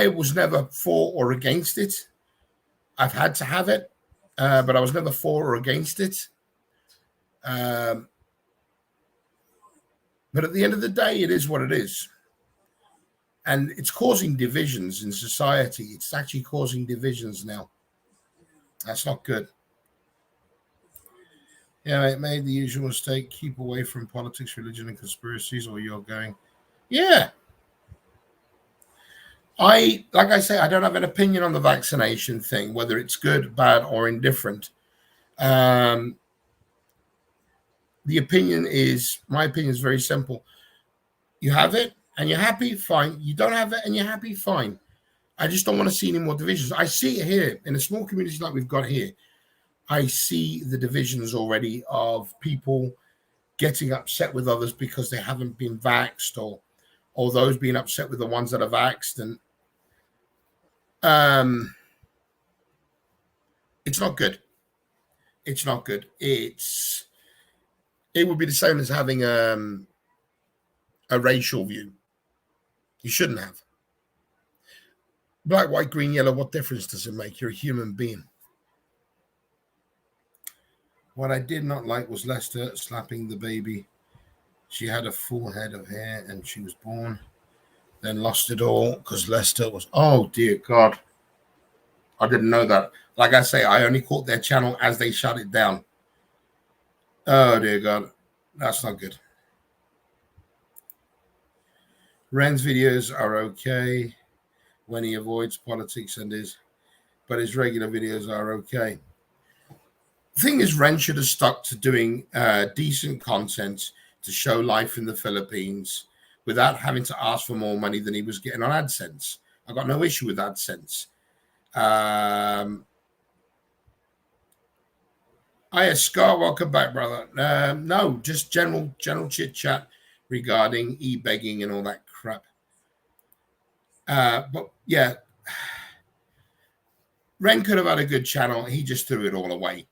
S1: was never for or against it. I've had to have it, but I was never for or against it. But at the end of the day, it is what it is. And it's causing divisions in society. It's actually causing divisions now. That's not good. Yeah, it made the usual mistake. Keep away from politics, religion, and conspiracies, or you're going. Yeah. Like I say, I don't have an opinion on the vaccination thing, whether it's good, bad, or indifferent. My opinion is very simple. You have it and you're happy, fine. You don't have it and you're happy, fine. I just don't want to see any more divisions. I see it here in a small community like we've got here. I see the divisions already of people getting upset with others because they haven't been vaxxed, or those being upset with the ones that are vaxxed. And it's not good. It's not good. It would be the same as having a racial view. You shouldn't have. Black, white, green, yellow, what difference does it make? You're a human being. What I did not like was Lester slapping the baby. She had a full head of hair and she was born, then lost it all because Lester was, oh dear God. I didn't know that. Like I say, I only caught their channel as they shut it down. Oh dear God. That's not good. Ren's videos are okay when he avoids politics but his regular videos are okay. The thing is, Ren should have stuck to doing decent content to show life in the Philippines without having to ask for more money than he was getting on AdSense. I got no issue with AdSense. Hiya, Scott. Welcome back, brother. No, just general chit chat regarding e-begging and all that crap. But yeah, Ren could have had a good channel. He just threw it all away.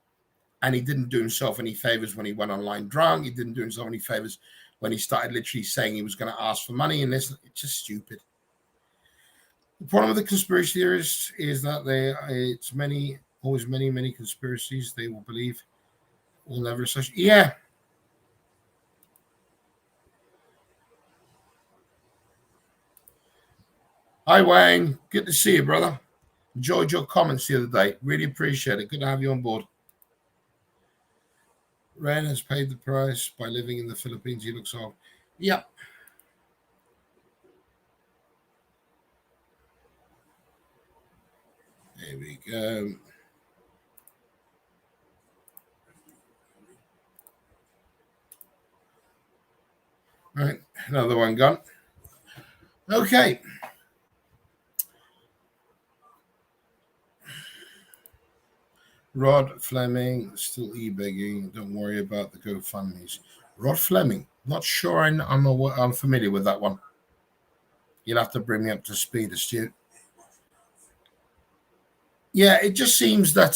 S1: And he didn't do himself any favors when he went online drunk. He didn't do himself any favors when he started literally saying he was going to ask for money. And this, it's just stupid. The problem with the conspiracy theorists is that it's always many conspiracies they will believe will never such. Yeah. Hi, Wayne. Good to see you, brother. Enjoyed your comments the other day. Really appreciate it. Good to have you on board. Ren has paid the price by living in the Philippines. He looks old. Yep. There we go. All right, another one gone. Okay. Rod Fleming, still e-begging. Don't worry about the GoFundMe's. Rod Fleming. Not sure I'm familiar with that one. You'll have to bring me up to speed, Stu. Yeah, it just seems that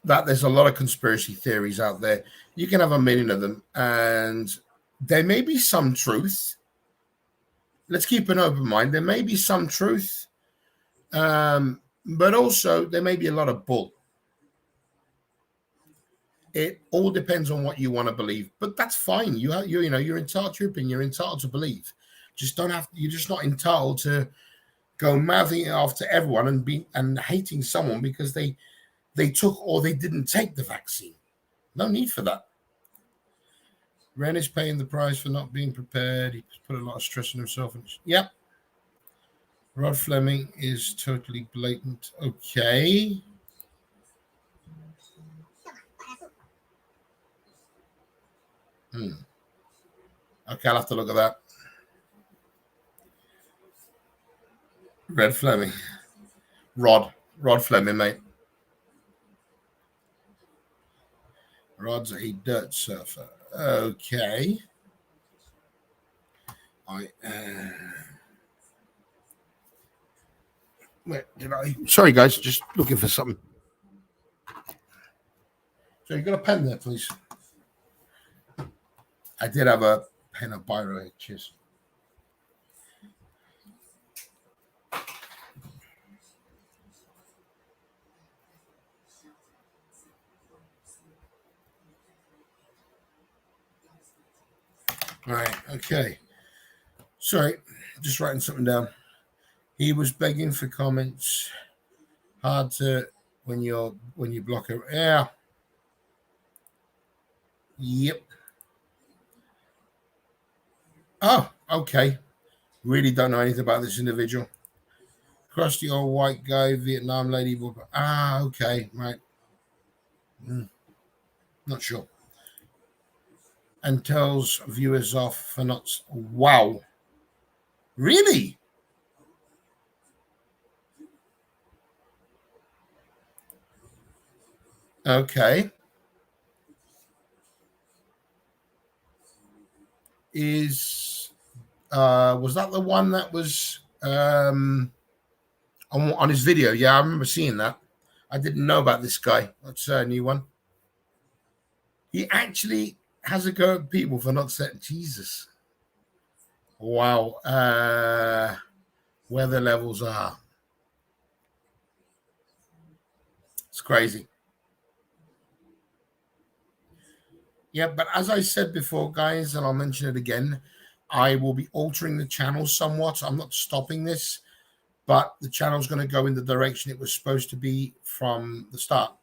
S1: the that there's a lot of conspiracy theories out there. You can have a million of them, and there may be some truth. Let's keep an open mind. There may be some truth, but also there may be a lot of bull. It all depends on what you want to believe, but that's fine. You're entitled to your opinion. You're entitled to believe. Just don't have. You're just not entitled to go mouthing it off to everyone and hating someone because they took or they didn't take the vaccine. No need for that. Ren is paying the price for not being prepared. He put a lot of stress on himself. Yep. Rod Fleming is totally blatant. Okay. Okay, I'll have to look at that. Red Fleming. Rod Fleming, mate. Rod's a dirt surfer. Okay. Where did I? Sorry, guys, just looking for something. So you got a pen there, please? I did have a pen of biro. Cheers. All right, okay. Sorry, just writing something down. He was begging for comments. Hard to when you block it. Yeah. Yep. Oh, okay. Really don't know anything about this individual. Crusty old white guy, Vietnam lady. Ah, okay, right. Not sure. And tells viewers off for not. Wow. Really? Okay. Was that the one that was on his video? Yeah, I remember seeing that. I didn't know about this guy. That's a new one. He actually has a go at people for not setting Jesus. Wow. Where the levels are. It's crazy. Yeah, but as I said before, guys, and I'll mention it again, I will be altering the channel somewhat. I'm not stopping this, but the channel's going to go in the direction it was supposed to be from the start.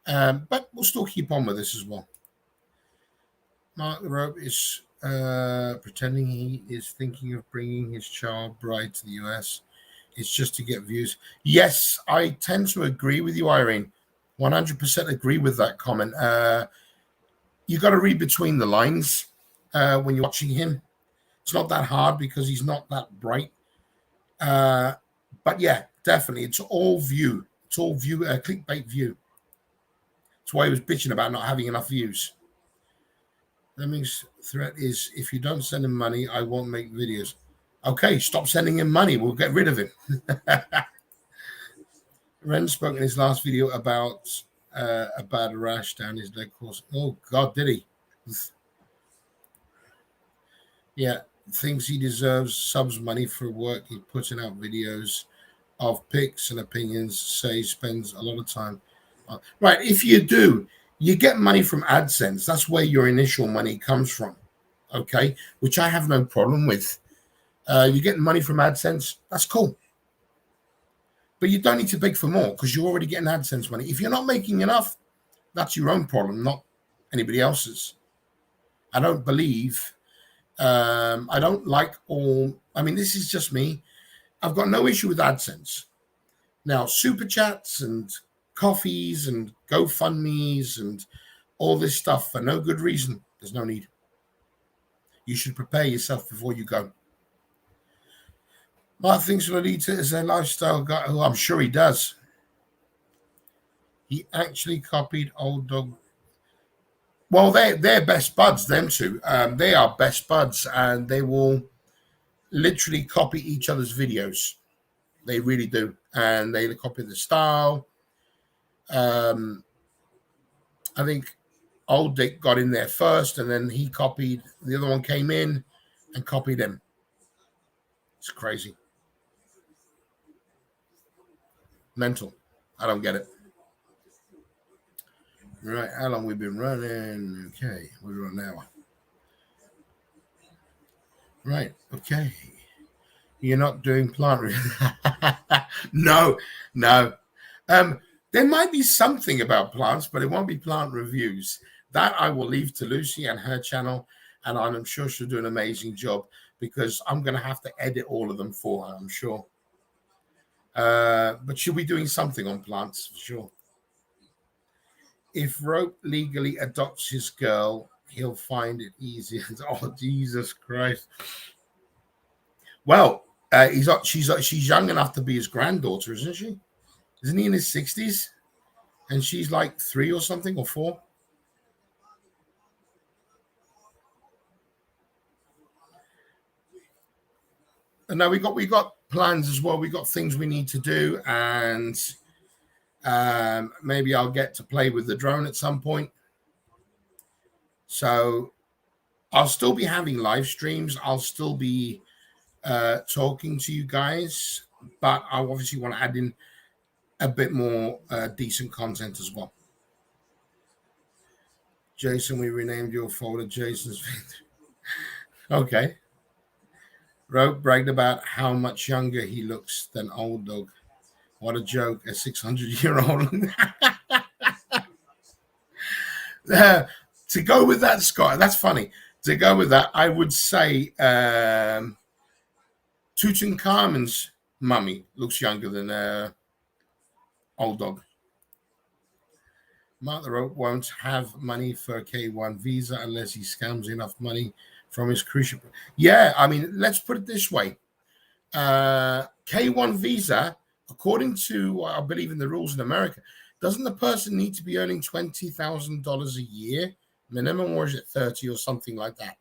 S1: But we'll still keep on with this as well. Mark the Rope is pretending he is thinking of bringing his child bride to the US. It's just to get views. Yes, I tend to agree with you, Irene. 100% agree with that comment. You got to read between the lines when you're watching him. It's not that hard because he's not that bright. But yeah, definitely. It's all view. It's all view, clickbait view. That's why he was bitching about not having enough views. Lemming's threat is, if you don't send him money, I won't make videos. Okay, stop sending him money. We'll get rid of him. Ren spoke in his last video about a bad rash down his leg course. Oh, God, did he? Yeah, thinks he deserves subs money for work. He's putting out videos of pics and opinions, say he spends a lot of time. Right, if you do, you get money from AdSense. That's where your initial money comes from, okay, which I have no problem with. You get money from AdSense, that's cool. But you don't need to beg for more because you're already getting AdSense money. If you're not making enough, that's your own problem, not anybody else's. I don't believe, I don't like all, I mean, this is just me. I've got no issue with AdSense. Now, super chats and coffees and GoFundMes and all this stuff for no good reason, there's no need. You should prepare yourself before you go. Mark thinks Lolita is a lifestyle guy. Oh, I'm sure he does. He actually copied Old Dog. Well, they're best buds, them two. They are best buds, and they will literally copy each other's videos. They really do. And they copy the style. I think old Dick got in there first, and then he copied. The other one came in and copied him. It's crazy. Mental. I don't get it. Right, how long we've been running? Okay, we're on an hour. Right, okay. You're not doing plant reviews. No. There might be something about plants, but it won't be plant reviews. That I will leave to Lucy and her channel, and I'm sure she'll do an amazing job because I'm going to have to edit all of them for her, I'm sure. But she'll be doing something on plants for sure. If Rope legally adopts his girl, he'll find it easier. Oh, Jesus Christ. Well, she's young enough to be his granddaughter, isn't she? Isn't he in his 60s? And she's like 3 or something, or 4. And now we got plans as well. We got things we need to do, and maybe I'll get to play with the drone at some point. So I'll still be having live streams. I'll still be talking to you guys, but I obviously want to add in a bit more decent content as well. Jason, we renamed your folder Jason's. Okay. Rope bragged about how much younger he looks than old dog. What a joke, a 600-year-old. To go with that, Scott, that's funny. To go with that, I would say Tutankhamun's mummy looks younger than old dog. Mark the Rope won't have money for a K1 visa unless he scams enough money from his cruise ship. Yeah, I mean, let's put it this way. K1 visa, according to, I believe in the rules in America, doesn't the person need to be earning $20,000 a year minimum, or is it 30 or something like that?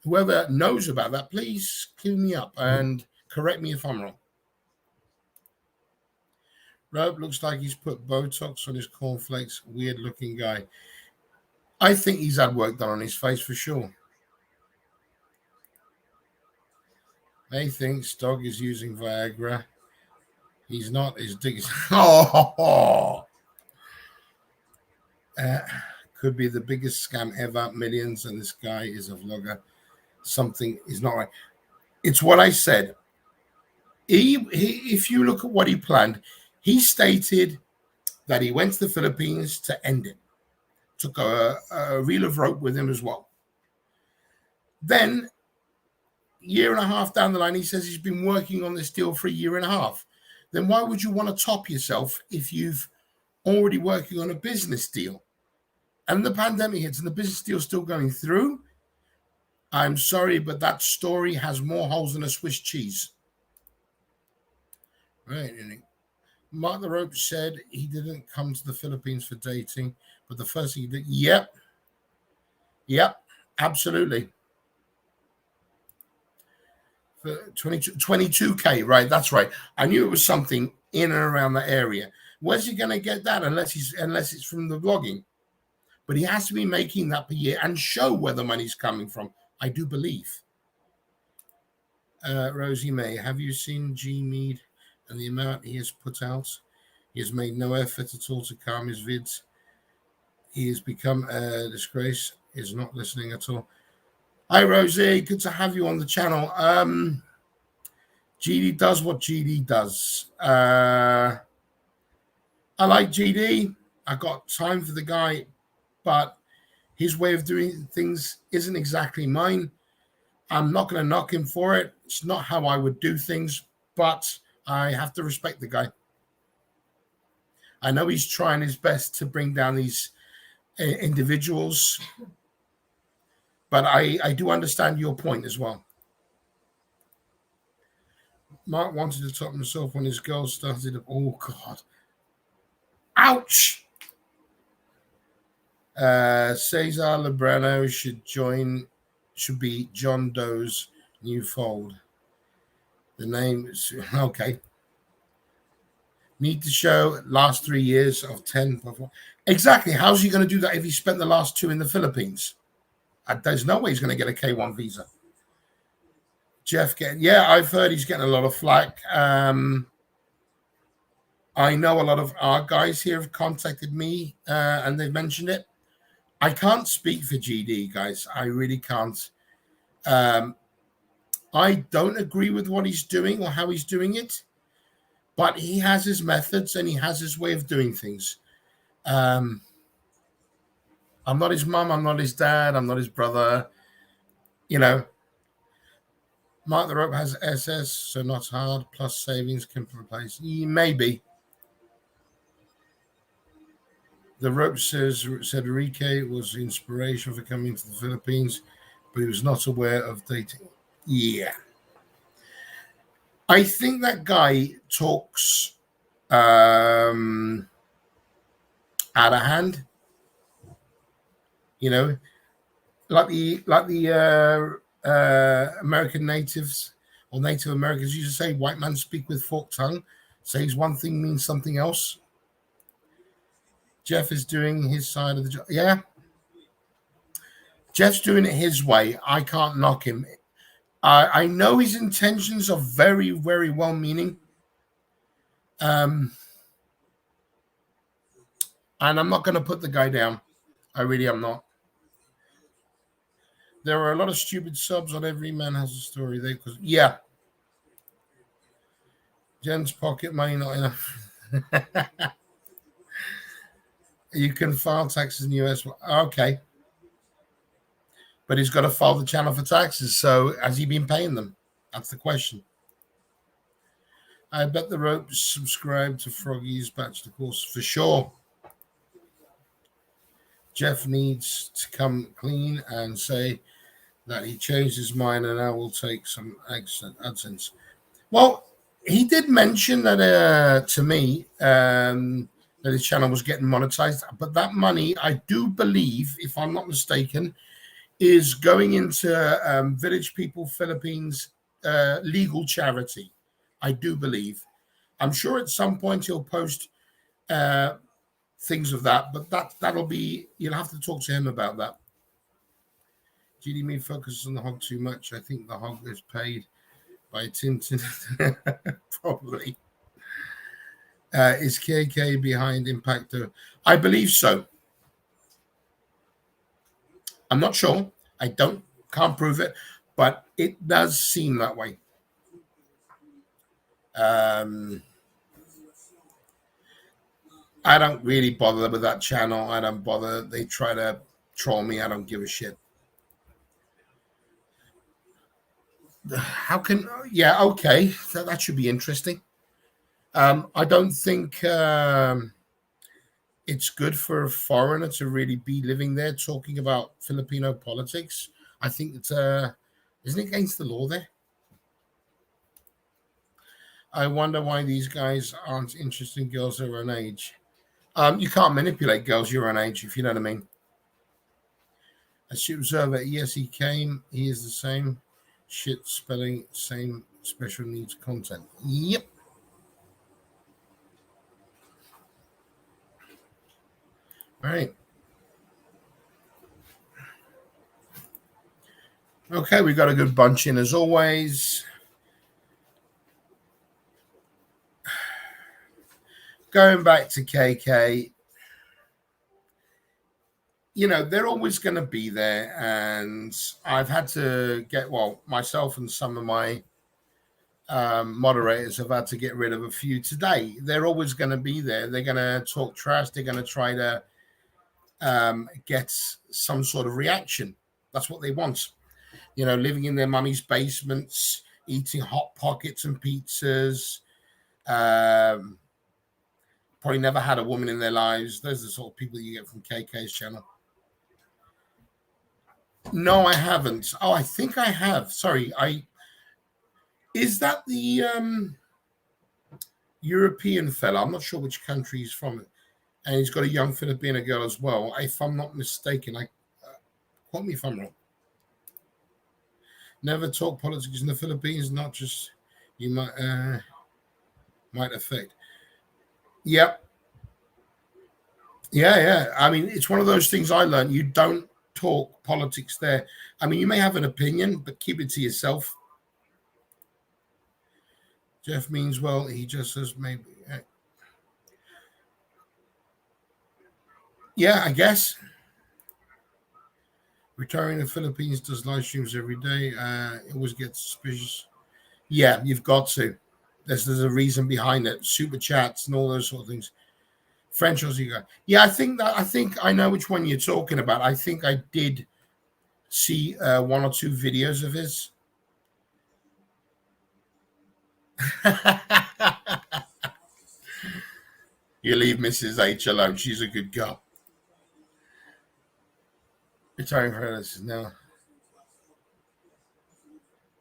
S1: Whoever knows about that, please cue me up and correct me if I'm wrong. Rope looks like he's put Botox on his cornflakes. Weird looking guy. I think he's had work done on his face for sure. They thinks dog is using Viagra. He's not. His dick is. Could be the biggest scam ever. Millions, and this guy is a vlogger. Something is not right. It's what I said. If you look at what he planned, he stated that he went to the Philippines to end it. Took a reel of rope with him as well. Then, year and a half down the line, he says he's been working on this deal for a year and a half. Then why would you want to top yourself if you've already working on a business deal? And the pandemic hits and the business deal is still going through. I'm sorry, but that story has more holes than a Swiss cheese. Right. Mark the Rope said he didn't come to the Philippines for dating, but the first thing he did, yep, absolutely. For 22K, right? That's right. I knew it was something in and around that area. Where's he going to get that unless it's from the vlogging? But he has to be making that per year and show where the money's coming from, I do believe. Rosie May, have you seen G Mead and the amount he has put out? He has made no effort at all to calm his vids. He has become a disgrace. He's not listening at all. Hi, Rosie. Good to have you on the channel. GD does what GD does. I like GD. I got time for the guy, but his way of doing things isn't exactly mine. I'm not going to knock him for it. It's not how I would do things, but I have to respect the guy. I know he's trying his best to bring down these individuals, but I do understand your point as well. Mark wanted to top himself when his girl started. Oh, God. Ouch! Cesar Lebrano should be John Doe's new fold. The name is okay. Need to show last 3 years of 10. Exactly. How's he going to do that if he spent the last 2 in the Philippines? There's no way he's going to get a K1 visa. Jeff I've heard he's getting a lot of flack. I know a lot of our guys here have contacted me and they've mentioned it. I can't speak for GD, guys. I really can't. I don't agree with what he's doing or how he's doing it, but he has his methods and he has his way of doing things. I'm not his mom. I'm not his dad. I'm not his brother. You know, Mark the Rope has SS, so not hard, plus savings can replace. Maybe. The Rope said Enrique was the inspiration for coming to the Philippines, but he was not aware of dating. Yeah. I think that guy talks out of hand. You know, like the American natives or Native Americans used to say, white man speak with forked tongue, says one thing means something else. Jeff is doing his side of the job. Yeah. Jeff's doing it his way. I can't knock him. I know his intentions are very, very well-meaning. And I'm not going to put the guy down. I really am not. There are a lot of stupid subs on Every Man Has a Story. Yeah. Jen's pocket money not enough. You can file taxes in the US. Okay. But he's got to file the channel for taxes. So has he been paying them? That's the question. I bet the Ropes subscribe to Froggy's Bachelor course for sure. Jeff needs to come clean and say that he changed his mind and now will take some AdSense. Well, he did mention that to me that his channel was getting monetized, but that money, I do believe, if I'm not mistaken, is going into Village People Philippines legal charity. I do believe. I'm sure at some point he'll post things of that, but that'll be, you'll have to talk to him about that. GD Me focuses on the hog too much. I think the hog is paid by Tintin. Probably. Is KK behind Impacto? I believe so. I'm not sure. I can't prove it, but it does seem that way. I don't really bother with that channel. I don't bother. They try to troll me. I don't give a shit. How can... Yeah, okay. That should be interesting. I don't think it's good for a foreigner to really be living there talking about Filipino politics. I think it's isn't it against the law there? I wonder why these guys aren't interested in girls their own age. You can't manipulate girls your own age, if you know what I mean. A shit observer, yes, he came. He is the same shit spelling, same special needs content. Yep. All right. Okay, we got a good bunch in as always. Going back to KK, you know, they're always going to be there. And I've had to myself and some of my moderators have had to get rid of a few today. They're always going to be there. They're going to talk trash. They're going to try to get some sort of reaction. That's what they want. You know, living in their mummy's basements, eating hot pockets and pizzas. Probably never had a woman in their lives. Those are the sort of people you get from KK's channel. No, I haven't. Oh, I think I have. Sorry, is that the European fella? I'm not sure which country he's from, and he's got a young Filipino girl as well. If I'm not mistaken, quote me if I'm wrong. Never talk politics in the Philippines. Not just you might affect. Yep. Yeah. I mean, it's one of those things I learned. You don't talk politics there. I mean, you may have an opinion, but keep it to yourself. Jeff means well. He just says maybe. Yeah, I guess. Retiring in the Philippines does live streams every day. It always gets suspicious. Yeah, you've got to. There's a reason behind it. Super chats and all those sort of things. French Aussie guy. Yeah, I think I know which one you're talking about. I think I did see one or two videos of his. You leave Mrs. H alone. She's a good girl. Retiring for this now.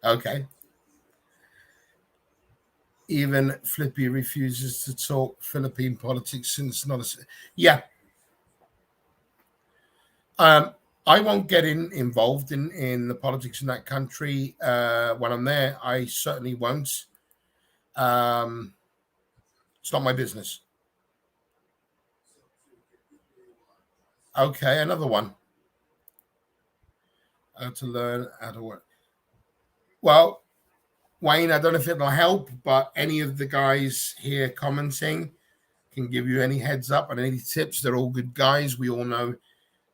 S1: Okay. Even Flippy refuses to talk Philippine politics since not a. Yeah. I won't get involved in the politics in that country when I'm there. I certainly won't. It's not my business. Okay, another one. How to learn how to work. Well, Wayne, I don't know if it'll help, but any of the guys here commenting can give you any heads up and any tips. They're all good guys. We all know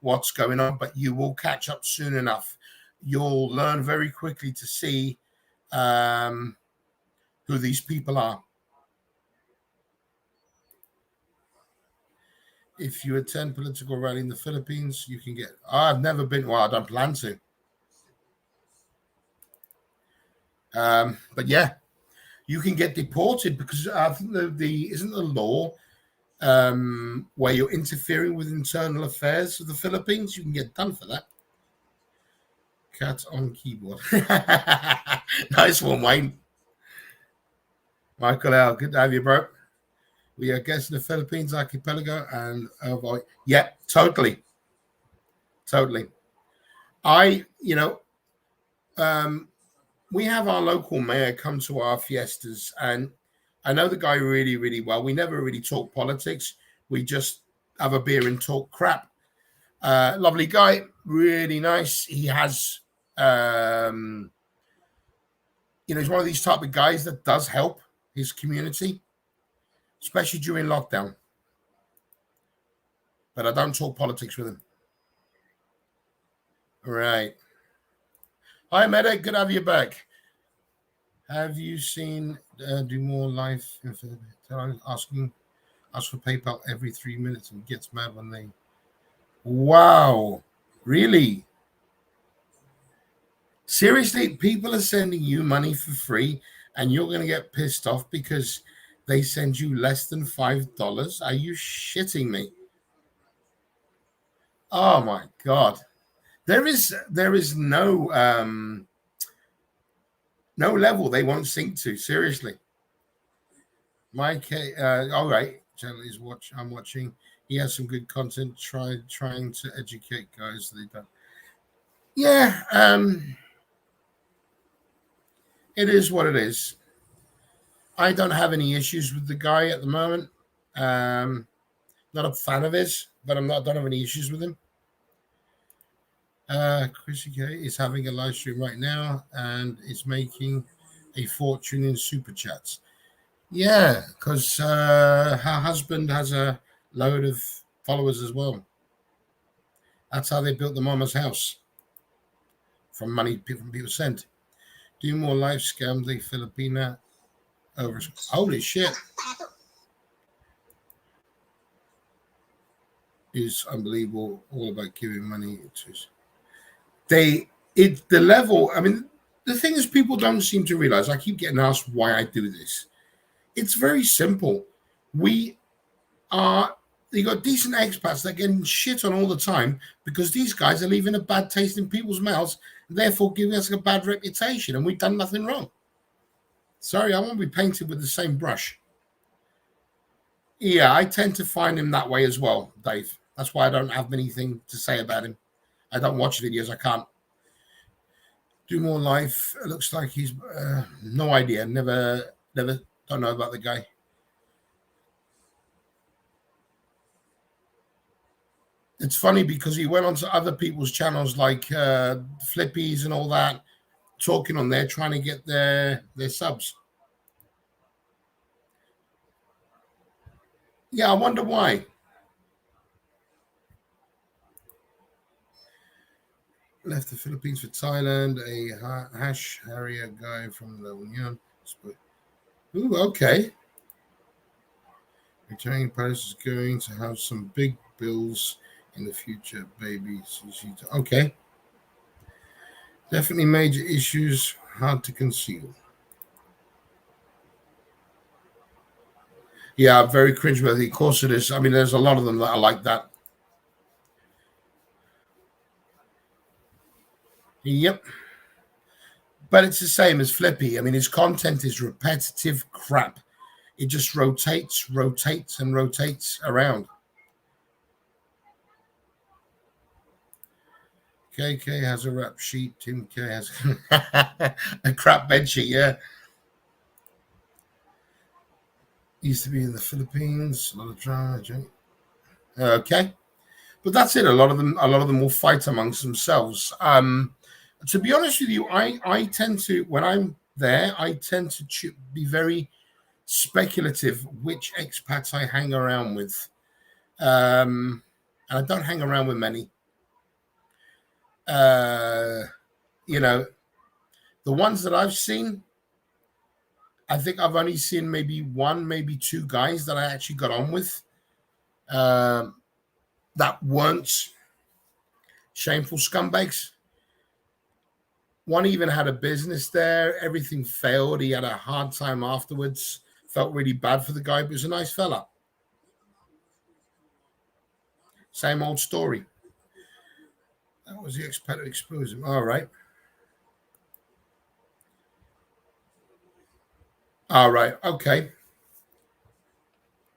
S1: what's going on, but you will catch up soon enough. You'll learn very quickly to see who these people are. If you attend political rally in the Philippines, you can get. I've never been. Well, I don't plan to. But yeah, you can get deported because I think the isn't the law where you're interfering with internal affairs of the Philippines. You can get done for that. Cat on keyboard. Nice one, Wayne. Michael L. Good to have you, bro. We are guests in the Philippines archipelago and yeah, totally. We have our local mayor come to our fiestas, and I know the guy really, really well. We never really talk politics. We just have a beer and talk crap. Lovely guy, really nice. He has, he's one of these type of guys that does help his community, especially during lockdown. But I don't talk politics with him. Right. Hi, Medic. Good to have you back. Have you seen do more live? Ask for PayPal every 3 minutes and gets mad when they. Wow, really? Seriously, people are sending you money for free, and you're going to get pissed off because they send you less than $5? Are you shitting me? Oh my God. There is no level they won't sink to. Seriously. Mike, all right. Charlie's I'm watching. He has some good content. Trying to educate guys so they don't. Yeah, it is what it is. I don't have any issues with the guy at the moment. Not a fan of his, but don't have any issues with him. Chrissy K is having a live stream right now and is making a fortune in super chats. Yeah, because her husband has a load of followers as well. That's how they built the mama's house from money people sent. Do more live scam the Filipina over. Holy shit. Is unbelievable. All about giving money to the level. I mean, the thing is, people don't seem to realize. I keep getting asked why I do this. It's very simple. You got decent expats that are getting shit on all the time because these guys are leaving a bad taste in people's mouths, and therefore giving us a bad reputation, and we've done nothing wrong. Sorry, I won't be painted with the same brush. Yeah, I tend to find him that way as well, Dave. That's why I don't have anything to say about him. I don't watch videos. I can't do more live. It looks like he's no idea. Never don't know about the guy. it's funny because he went onto other people's channels like Flippies and all that, talking on there, trying to get their subs. Yeah, I wonder why. Left the Philippines for Thailand. A hash harrier guy from the Union. Ooh, okay. Returning Paris is going to have some big bills in the future, baby. Okay. Definitely major issues, hard to conceal. Yeah, very cringeworthy. Of course it is. I mean, there's a lot of them that are like that. Yep. But it's the same as Flippy. I mean, his content is repetitive crap. It just rotates, and rotates around. KK has a rap sheet. Tim K has a crap bed sheet, yeah. Used to be in the Philippines. A lot of drama. Okay. But that's it. A lot of them will fight amongst themselves. To be honest with you, I tend to, when I'm there, I tend to be very speculative which expats I hang around with. And I don't hang around with many. You know, the ones that I've seen, I think I've only seen maybe one, maybe two guys that I actually got on with that weren't shameful scumbags. One even had a business there. Everything failed. He had a hard time afterwards. Felt really bad for the guy, but he was a nice fella. Same old story. That was the expat exposure. All right. All right. Okay.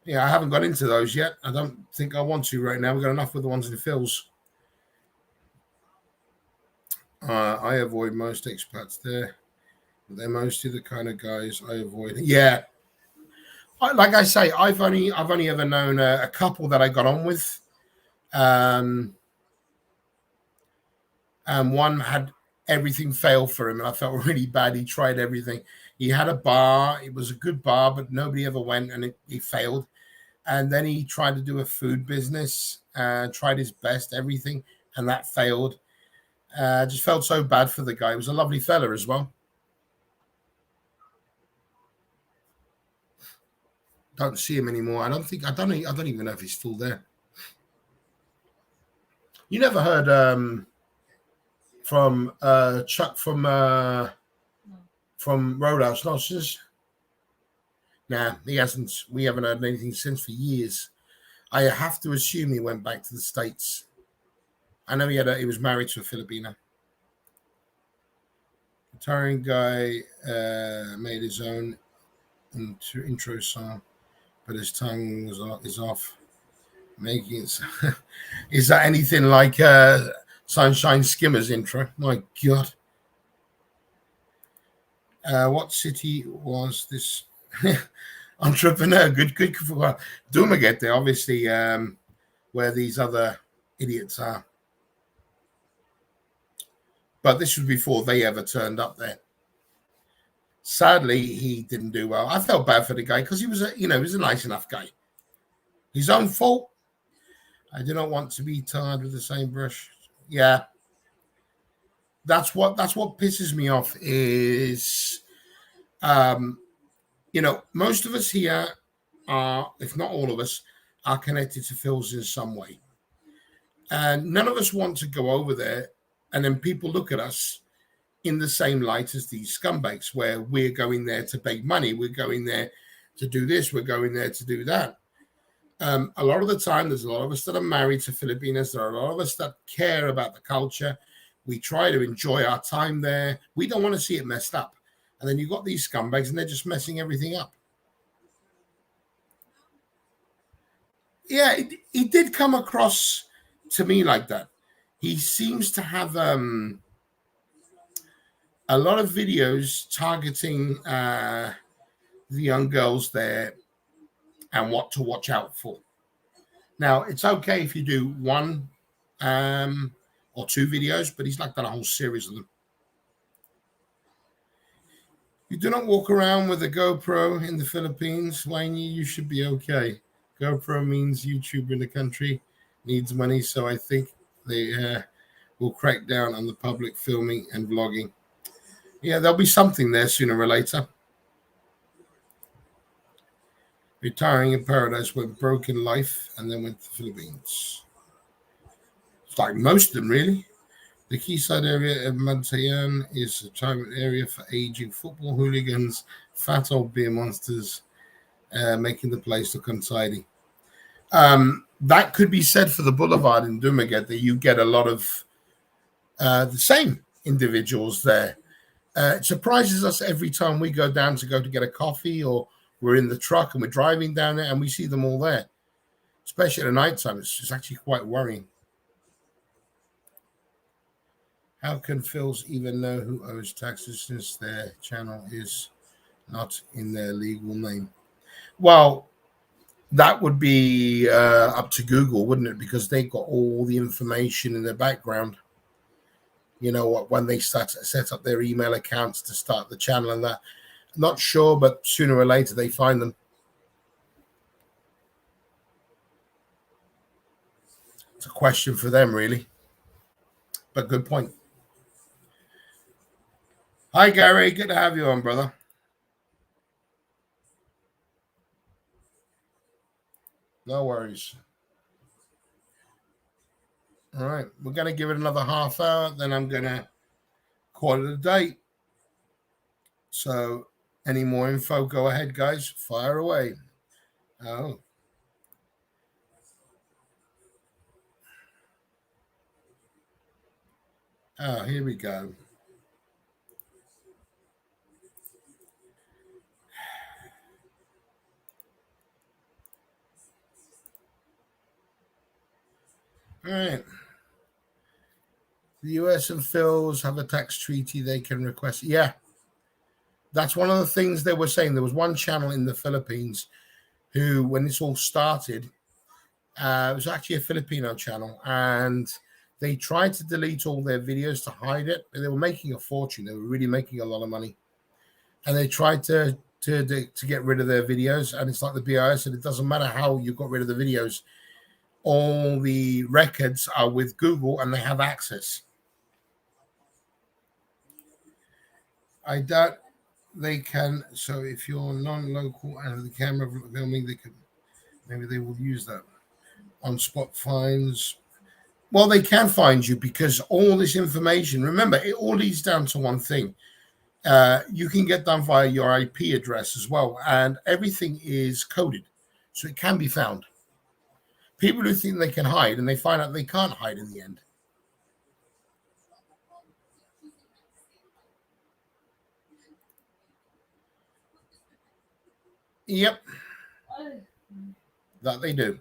S1: Yeah, I haven't got into those yet. I don't think I want to right now. We've got enough with the ones in the fills. I avoid most expats there. They're mostly the kind of guys I avoid. Yeah. Like I say, I've only ever known a couple that I got on with. And one had everything fail for him, and I felt really bad. He tried everything. He had a bar. It was a good bar, but nobody ever went, and he failed. And then he tried to do a food business, tried his best, everything, and that failed. Just felt so bad for the guy. He was a lovely fella as well. Don't see him anymore. I don't even know if he's still there. You never heard from Chuck from Roadhouse Nonsense? Nah, he hasn't. We haven't heard anything since for years. I have to assume he went back to the States. I know he was married to a Filipina. Retiring guy made his own intro song, but his tongue is off. Making it. Is that anything like Sunshine Skimmer's intro? My God. What city was this entrepreneur? Good for Dumaguete, obviously, where these other idiots are. But this was before they ever turned up there. Sadly, he didn't do well. I felt bad for the guy because he was he was a nice enough guy. His own fault. I do not want to be tarred with the same brush. Yeah. That's what pisses me off is most of us here are, if not all of us, are connected to Phil's in some way. And none of us want to go over there and then people look at us in the same light as these scumbags, where we're going there to beg money, we're going there to do this, we're going there to do that. A lot of the time, there's a lot of us that are married to Filipinas. There are a lot of us that care about the culture. We try to enjoy our time there. We don't want to see it messed up. And then you've got these scumbags, and they're just messing everything up. Yeah, he did come across to me like that. He seems to have a lot of videos targeting the young girls there and what to watch out for. Now, it's okay if you do one or 2 videos, but he's like done a whole series of them. You do not walk around with a GoPro in the Philippines, Wayne. You should be okay. GoPro means YouTube in the country needs money, so I think they will crack down on the public filming and vlogging. Yeah, there'll be something there sooner or later. Retiring in paradise with broken life and then went to the Philippines. It's like most of them, really. The quayside area of Mantayan is a retirement area for aging football hooligans, fat old beer monsters, making the place look untidy. That could be said for the boulevard in Dumaguete, that you get a lot of the same individuals there. It surprises us every time we go down to get a coffee, or we're in the truck and we're driving down there and we see them all there, especially at night time. It's actually quite worrying. How can Phils even know who owes taxes since their channel is not in their legal name? Well, that would be up to Google, wouldn't it? Because they've got all the information in their background. You know what? When they set up their email accounts to start the channel and that. Not sure, but sooner or later they find them. It's a question for them, really. But good point. Hi, Gary. Good to have you on, brother. No worries. All right. We're going to give it another half hour. Then I'm going to call it a day. So any more info, go ahead, guys. Fire away. Oh. Oh, here we go. All right. The US and Phils have a tax treaty they can request. Yeah. That's one of the things they were saying. There was one channel in the Philippines who, when this all started, it was actually a Filipino channel, and they tried to delete all their videos to hide it, but they were making a fortune. They were really making a lot of money. And they tried to get rid of their videos, and it's like the BIS said, it doesn't matter how you got rid of the videos. All the records are with Google, and they have access. I doubt they can. So if you're non-local and the camera filming, they could, maybe they will use that on spot fines. Well, they can find you because all this information, remember, it all leads down to one thing. You can get done via your IP address as well, and everything is coded, so it can be found. People who think they can hide, and they find out they can't hide in the end. Yep, that they do.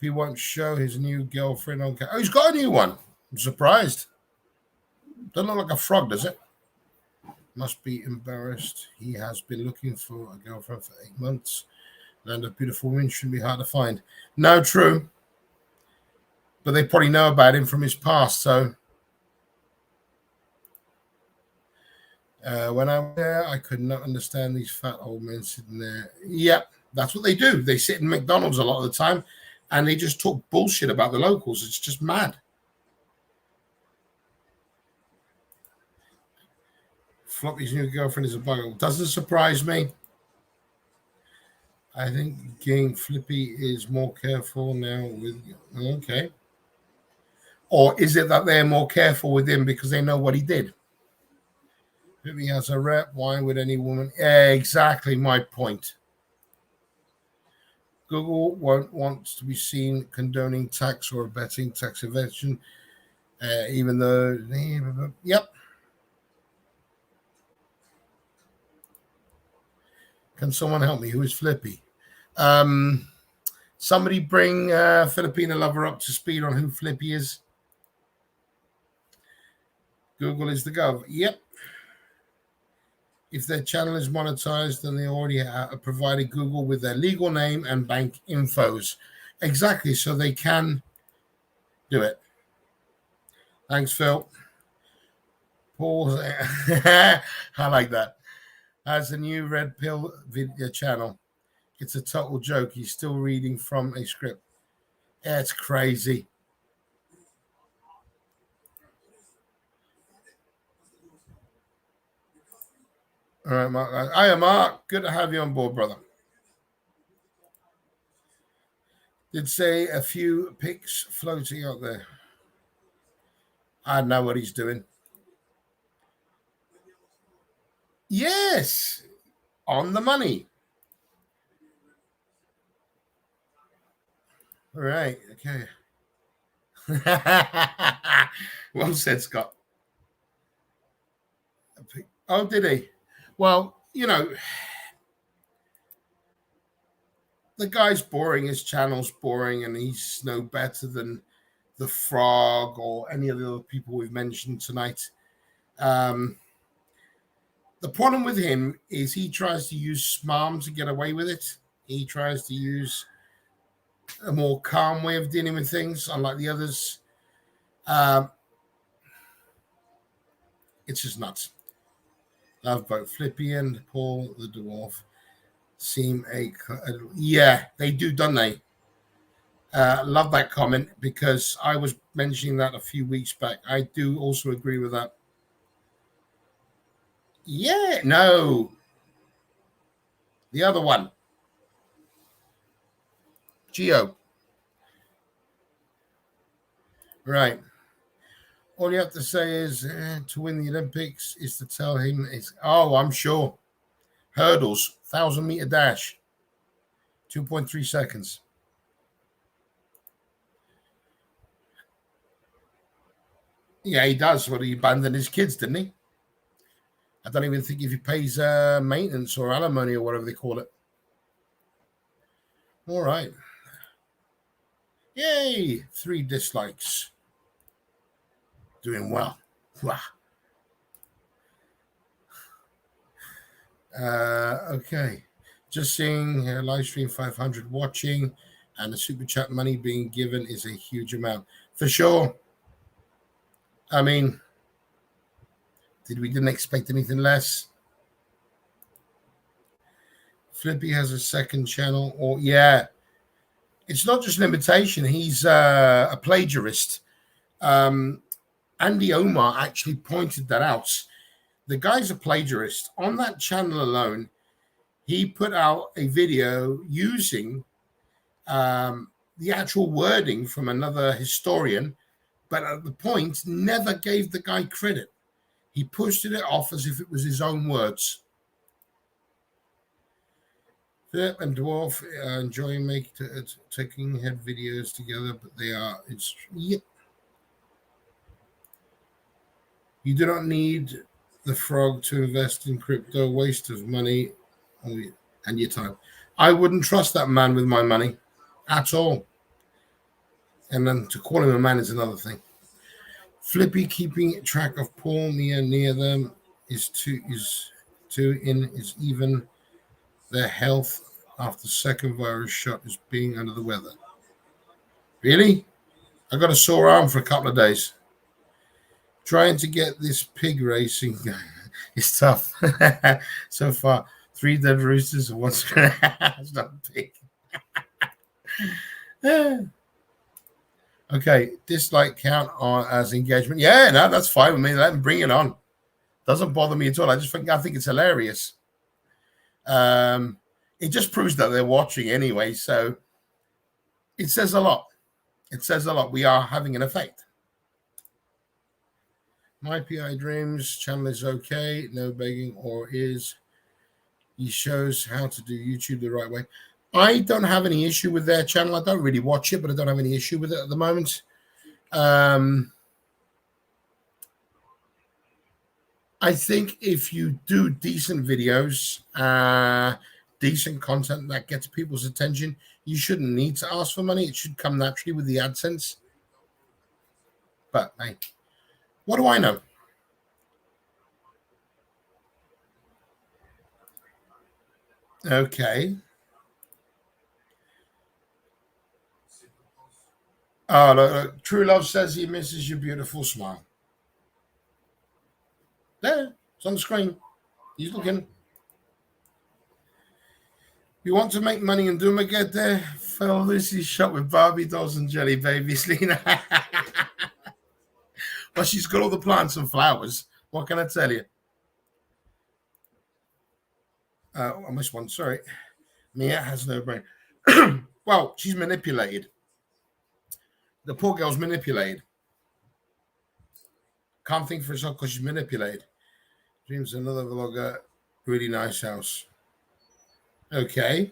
S1: He won't show his new girlfriend on camera. Oh, he's got a new one. I'm surprised. Doesn't look like a frog, does it? Must be embarrassed. He has been looking for a girlfriend for 8 months. And a beautiful woman shouldn't be hard to find. No, true. But they probably know about him from his past, so. When I was there, I could not understand these fat old men sitting there. Yep, that's what they do. They sit in McDonald's a lot of the time, and they just talk bullshit about the locals. It's just mad. Floppy's new girlfriend is a bug. Doesn't surprise me. I think King Flippy is more careful now with. Okay. Or is it that they're more careful with him because they know what he did? Flippy has a rep. Why would any woman? Exactly my point. Google won't want to be seen condoning tax or abetting tax evasion, even though. Yep. Can someone help me? Who is Flippy? Somebody bring Filipino lover up to speed on who Flippy is. Google is the gov. Yep. If their channel is monetized, then they already have provided Google with their legal name and bank infos. Exactly. So they can Do it. Thanks, Phil. Paul, I like that. Has a new Red Pill video channel. It's a total joke. He's still reading from a script. Yeah, it's crazy. All right, Mark. Hiya, Mark. Good to have you on board, brother. Did say a few pics floating out there. I know what he's doing. Yes, on the money. All right, okay. Well said, Scott. Oh, did he? Well, you know, the guy's boring. His channel's boring, and he's no better than the Frog or any of the other people we've mentioned tonight. The problem with him is he tries to use smarm to get away with it. He tries to use a more calm way of dealing with things, unlike the others. It's just nuts. Love both Flippy and Paul the Dwarf. Seem yeah, they do, don't they? Love that comment because I was mentioning that a few weeks back. I do also agree with that. Yeah, no. The other one. Geo. Right. All you have to say is to win the Olympics is to tell him it's, oh, I'm sure. Hurdles, 1,000-meter dash, 2.3 seconds. Yeah, he does. Well, he abandoned his kids, didn't he? I don't even think if he pays maintenance or alimony or whatever they call it. All right. Yay! 3 dislikes. Doing well. Okay. Just seeing live stream 500 watching and the super chat money being given is a huge amount. For sure. I mean, we didn't expect anything less. Flippy has a second channel, or yeah, it's not just an imitation. He's a plagiarist. Andy Omar actually pointed that out. The guy's a plagiarist. On that channel alone, he put out a video using the actual wording from another historian, but at the point never gave the guy credit. He pushed it off as if it was his own words. Philip and Dwarf enjoy taking head videos together, but they are. Yep. You do not need the Frog to invest in crypto. Waste of money and your time. I wouldn't trust that man with my money at all. And then to call him a man is another thing. Flippy keeping track of Paul near them is even their health after second virus shot is being under the weather. Really? I got a sore arm for a couple of days. Trying to get this pig racing is tough. So far, 3 dead roosters and 1 it's not a pig. Okay, dislike count as engagement. Yeah, no, that's fine with me. Let them bring it on. Doesn't bother me at all. I think it's hilarious. It just proves that they're watching anyway. So it says a lot. It says a lot. We are having an effect. My PI Dreams channel is okay. No begging or is. He shows how to do YouTube the right way. I don't have any issue with their channel. I don't really watch it, but I don't have any issue with it at the moment. I think if you do decent videos, decent content that gets people's attention, you shouldn't need to ask for money. It should come naturally with the AdSense. But hey, what do I know? Okay. Oh, look, True Love says he misses your beautiful smile. There, it's on the screen. He's looking. You want to make money and do get there? Fill Lucy's shop with Barbie dolls and jelly babies, Lena. Well, she's got all the plants and flowers. What can I tell you? I missed one. Sorry. Mia has no brain. Well, she's manipulated. The poor girl's manipulated. Can't think for herself because she's manipulated. Dreams another vlogger. Really nice house. Okay.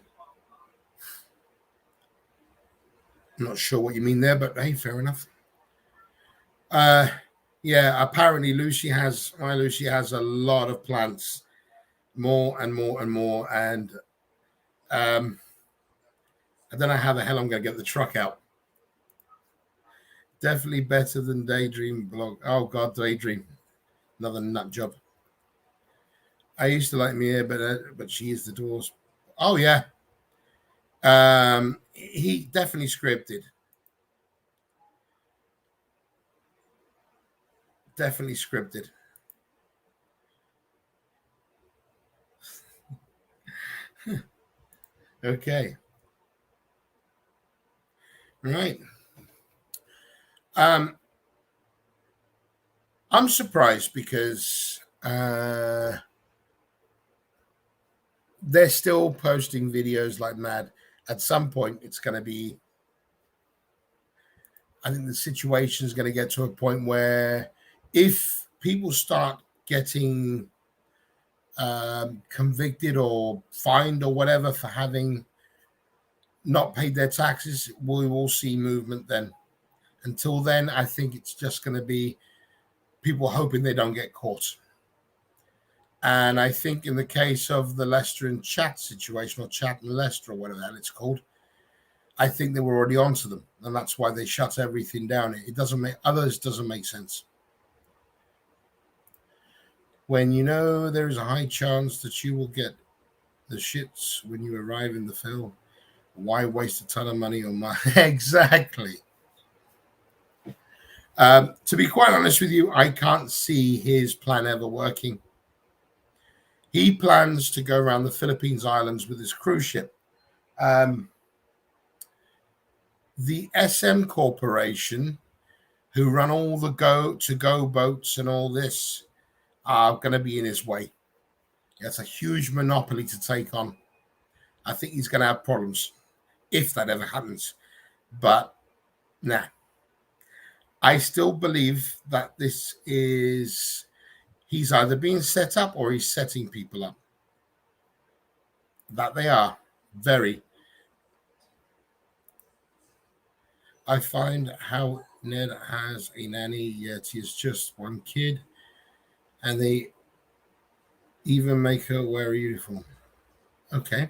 S1: I'm not sure what you mean there, but hey, fair enough. Yeah, apparently Lucy has a lot of plants, more and more and more, and I don't know how the hell I'm going to get the truck out. Definitely better than Daydream blog. Oh God, Daydream, another nut job. I used to like Mia, but she is the doors. Oh yeah, he definitely scripted. Definitely scripted. Okay. Right. I'm surprised because they're still posting videos like mad. At some point, it's going to be. I think the situation is going to get to a point where, if people start getting convicted or fined or whatever for having not paid their taxes, we will see movement then. Until then, I think it's just going to be people hoping they don't get caught. And I think in the case of the Leicester and Chat situation, or Chat and Leicester, or whatever that it's called, I think they were already onto them, and that's why they shut everything down. It doesn't make sense. When you know there is a high chance that you will get the shits when you arrive in the field, why waste a ton of money on my exactly? To be quite honest with you, I can't see his plan ever working. He plans to go around the Philippines Islands with his cruise ship. The SM Corporation, who run all the go boats and all this, are going to be in his way. That's a huge monopoly to take on. I think he's going to have problems if that ever happens. But nah, I still believe that he's either being set up or he's setting people up. That they are very. I find how Ned has a nanny, yet he is just one kid, and they even make her wear a uniform. Okay.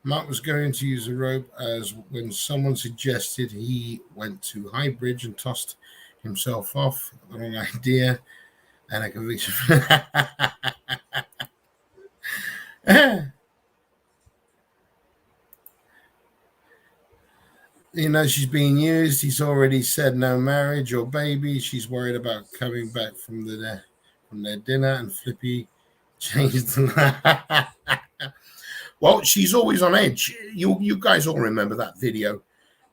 S1: Mark was going to use a rope as when someone suggested he went to High Bridge and tossed himself off. The wrong idea and a conviction. You know, she's being used. He's already said no marriage or baby. She's worried about coming back from their dinner, and Flippy changed the. Well, she's always on edge. You guys all remember that video.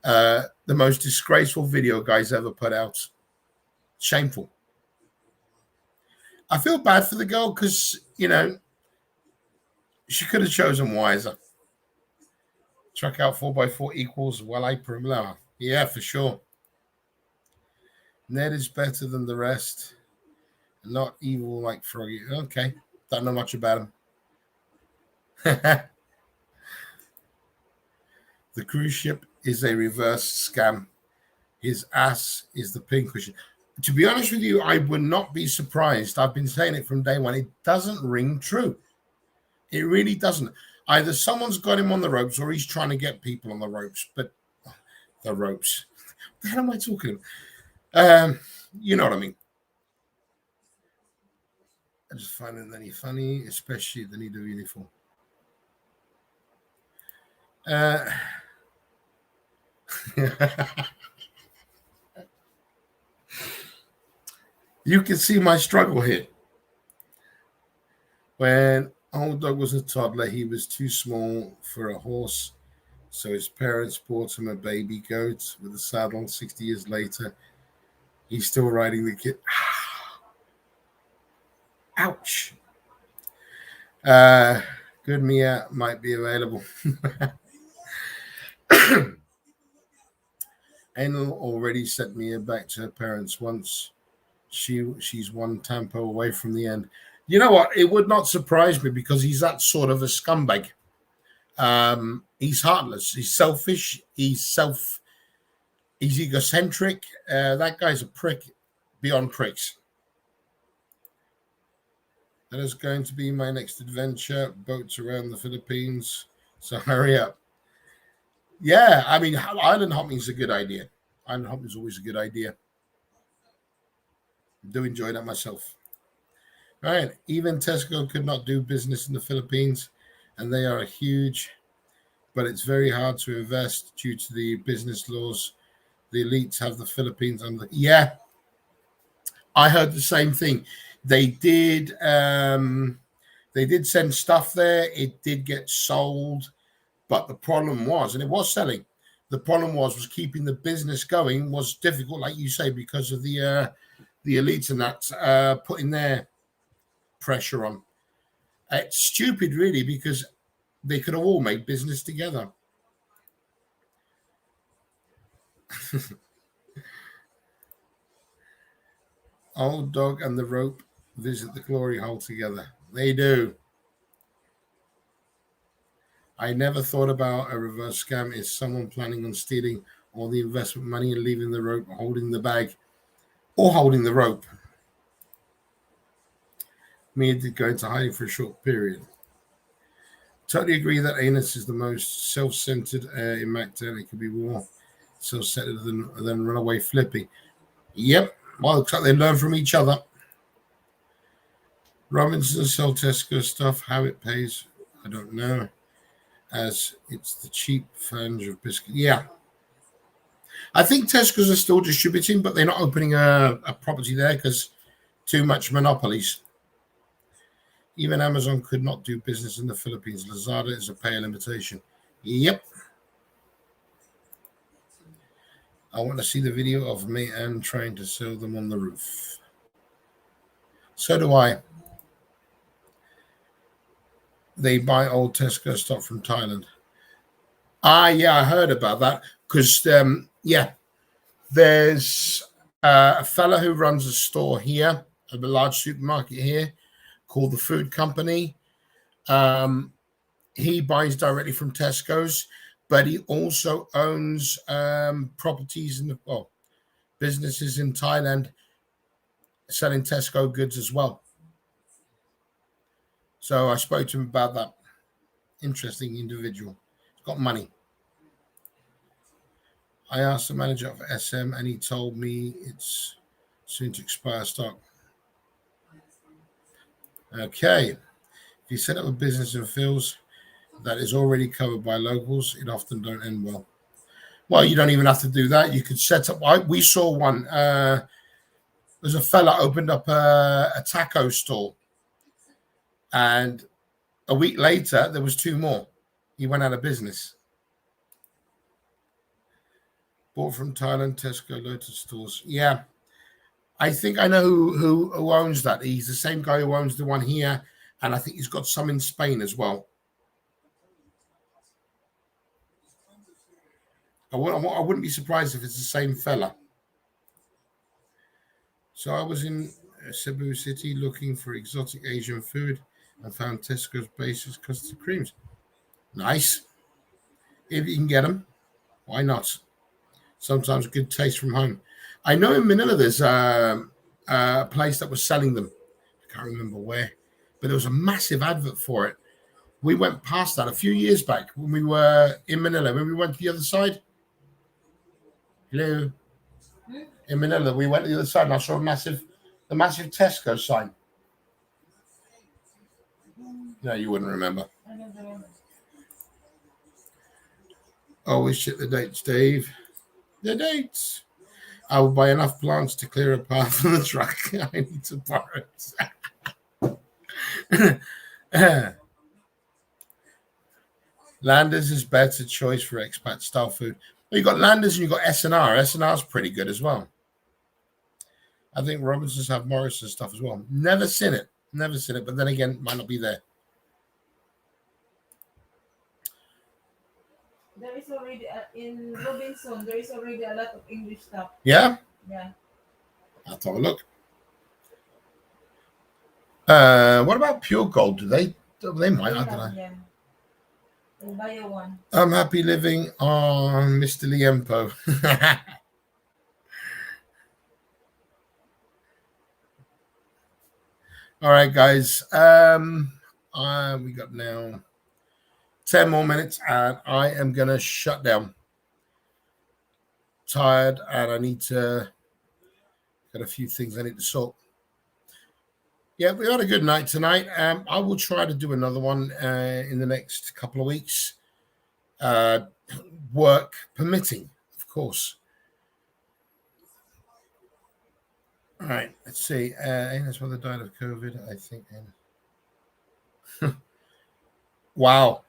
S1: The most disgraceful video guys ever put out. Shameful. I feel bad for the girl because, she could have chosen wiser. Truck out 4x4 equals Wallay Primla. Yeah, for sure. Ned is better than the rest. Not evil like Froggy. Okay. Don't know much about him. The cruise ship is a reverse scam. His ass is the pincushion. To be honest with you, I would not be surprised. I've been saying it from day one. It doesn't ring true. It really doesn't. Either someone's got him on the ropes or he's trying to get people on the ropes. But the ropes. What the hell am I talking about? You know what I mean. I just find it any funny, especially the need of uniform. You can see my struggle here. When old dog was a toddler, he was too small for a horse, so his parents bought him a baby goat with a saddle. 60 years later, he's still riding the kid. Ouch. Good Mia might be available. Anil already sent Mia back to her parents once. She's one tempo away from the end. You know what? It would not surprise me because he's that sort of a scumbag. He's heartless. He's selfish. He's egocentric. That guy's a prick beyond pricks. That is going to be my next adventure. Boats around the Philippines. So hurry up. Yeah, I mean, island hopping is a good idea. Island hopping is always a good idea. I do enjoy that myself. All right. Even Tesco could not do business in the Philippines, and they are huge, but it's very hard to invest due to the business laws. The elites have the Philippines under. Yeah, I heard the same thing. They did send stuff there. It did get sold, but the problem was, and it was selling. The problem was keeping the business going was difficult, like you say, because of the elites and that putting their pressure on. It's stupid, really, because they could have all made business together. Old dog and the rope visit the glory hole together. They do. I never thought about a reverse scam. Is someone planning on stealing all the investment money and leaving the rope holding the bag or holding the rope? Mia did go into hiding for a short period. Totally agree that anus is the most self-centered in MacTown. It could be more self-centered than runaway Flippy. Yep. Well, looks like they learn from each other. Robinson sell Tesco stuff. How it pays, I don't know. As it's the cheap flange of biscuit. Yeah. I think Tesco's are still distributing, but they're not opening a property there because too much monopolies. Even Amazon could not do business in the Philippines. Lazada is a pay limitation. Yep. I want to see the video of me and trying to sell them on the roof. So do I. They buy old Tesco stock from Thailand. Yeah, I heard about that because, there's a fella who runs a store here, a large supermarket here called the Food Company. He buys directly from Tesco's, but he also owns properties businesses in Thailand selling Tesco goods as well. So I spoke to him about that. Interesting individual. He's got money. I asked the manager of SM and he told me it's soon to expire stock. Okay. If you set up a business in fields that is already covered by locals, it often don't end well. Well, you don't even have to do that. You could set up. We saw one. There's a fella opened up a taco store, and a week later there was two more. He went out of business. Bought from Thailand, Tesco, Lotus stores. Yeah, I think I know who owns that. He's the same guy who owns the one here, and I think he's got some in Spain as well. I wouldn't be surprised if it's the same fella. So I was in Cebu City looking for exotic Asian food and found Tesco's Basics custard creams. Nice. If you can get them, why not? Sometimes good taste from home. I know in Manila there's a place that was selling them. I can't remember where, but there was a massive advert for it. We went past that a few years back when we were in Manila. When we went to the other side. Hello. In Manila, we went to the other side and I saw the massive Tesco sign. No, you wouldn't remember.
S2: I don't remember.
S1: Always check the dates, Dave. The dates. I will buy enough plants to clear a path for the truck. I need to borrow it. Landers is better choice for expat style food. Well, you got Landers and you got S&R. S&R is pretty good as well. I think Robinsons have Morrison stuff as well. Never seen it. Never seen it. But then again, might not be there.
S2: There is already in Robinson. There is already a lot of English stuff.
S1: Yeah.
S2: Yeah.
S1: I'll have a look. What about Pure Gold? Do they? They might. I don't know.
S2: Yeah. We'll buy you one.
S1: I'm happy living on Mr. Liempo. All right, guys. We got now 10 more minutes, and I am gonna shut down. Tired, and I need to got a few things I need to sort. Yeah, we had a good night tonight. I will try to do another one in the next couple of weeks. Work permitting, of course. All right, let's see. Anna's mother died of COVID, I think. Wow.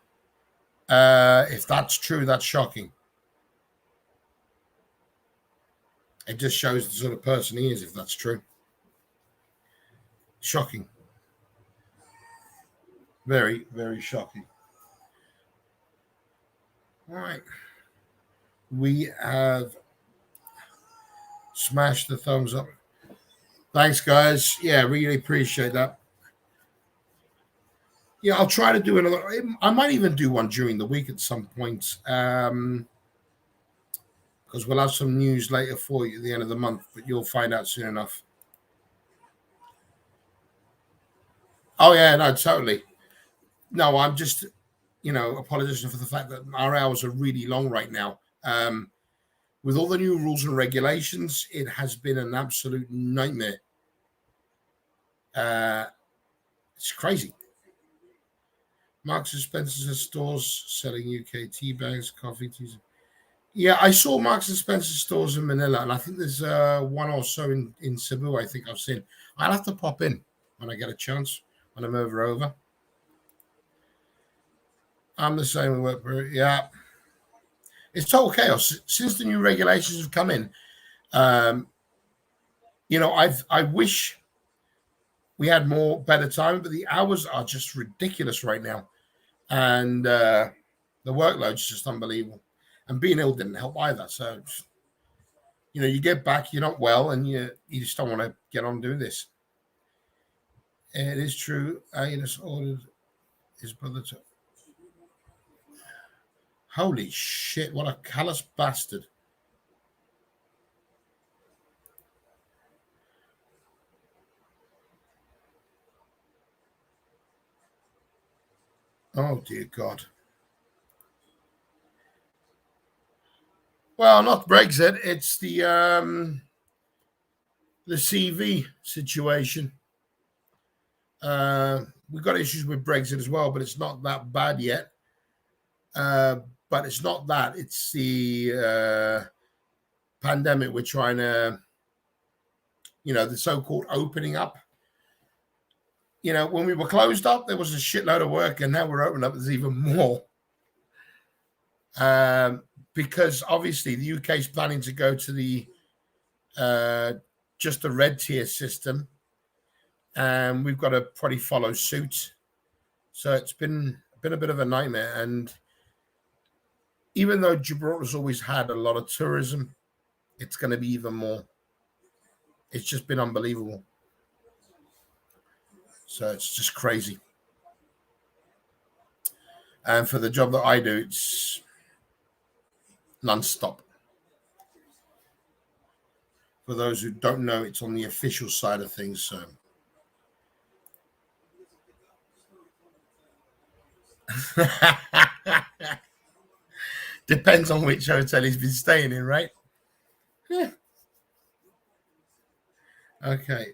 S1: If that's true, that's shocking. It just shows the sort of person he is, if that's true. Shocking. Very, very shocking. All right. We have smashed the thumbs up. Thanks, guys. Yeah, really appreciate that. Yeah, I'll try to do another. I might even do one during the week at some point. Because we'll have some news later for you at the end of the month, but you'll find out soon enough. Oh, yeah, no, totally. No, I'm just, apologizing for the fact that our hours are really long right now. With all the new rules and regulations, it has been an absolute nightmare. It's crazy. Marks and Spencer's stores selling UK tea bags, coffee, teas. Yeah, I saw Marks and Spencer stores in Manila, and I think there's one or so in Cebu. I think I've seen. I'll have to pop in when I get a chance when I'm over. I'm the same with work. Yeah, it's total chaos since the new regulations have come in. I wish we had better time, but the hours are just ridiculous right now, and the workload is just unbelievable. And being ill didn't help either. So, you get back, you're not well, and you just don't want to get on doing this. It is true. He just ordered his brother to. Holy shit! What a callous bastard! Oh dear God. Well, not Brexit. It's the CV situation. We've got issues with Brexit as well, but it's not that bad yet. But it's not that. It's the pandemic. We're trying to, the so-called opening up. When we were closed up, there was a shitload of work, and now we're open up. There's even more. Because obviously the UK is planning to go to the just a red tier system, and we've got to probably follow suit. So it's been a bit of a nightmare. And even though Gibraltar's always had a lot of tourism, it's going to be even more. It's just been unbelievable. So it's just crazy. And for the job that I do, it's non-stop. For those who don't know, it's on the official side of things. So depends on which hotel he's been staying in, right? Yeah. Okay.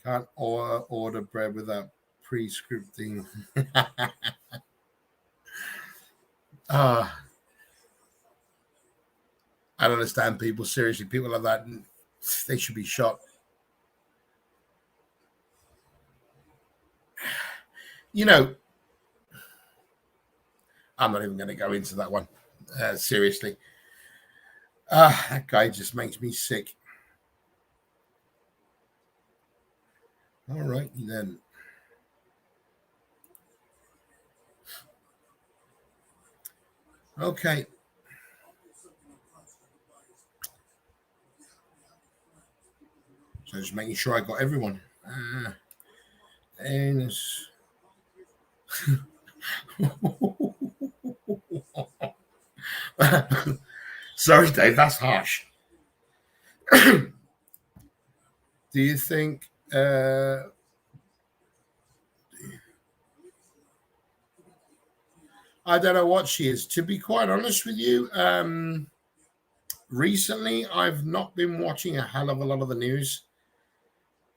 S1: Can't order bread without pre-scripting. I don't understand people. Seriously, people like that, they should be shot. You know, I'm not even going to go into that one. Seriously. That guy just makes me sick. All right, then. Okay. So just making sure I got everyone. Anus. Sorry, Dave, that's harsh. Do you think I don't know what she is? To be quite honest with you, recently I've not been watching a hell of a lot of the news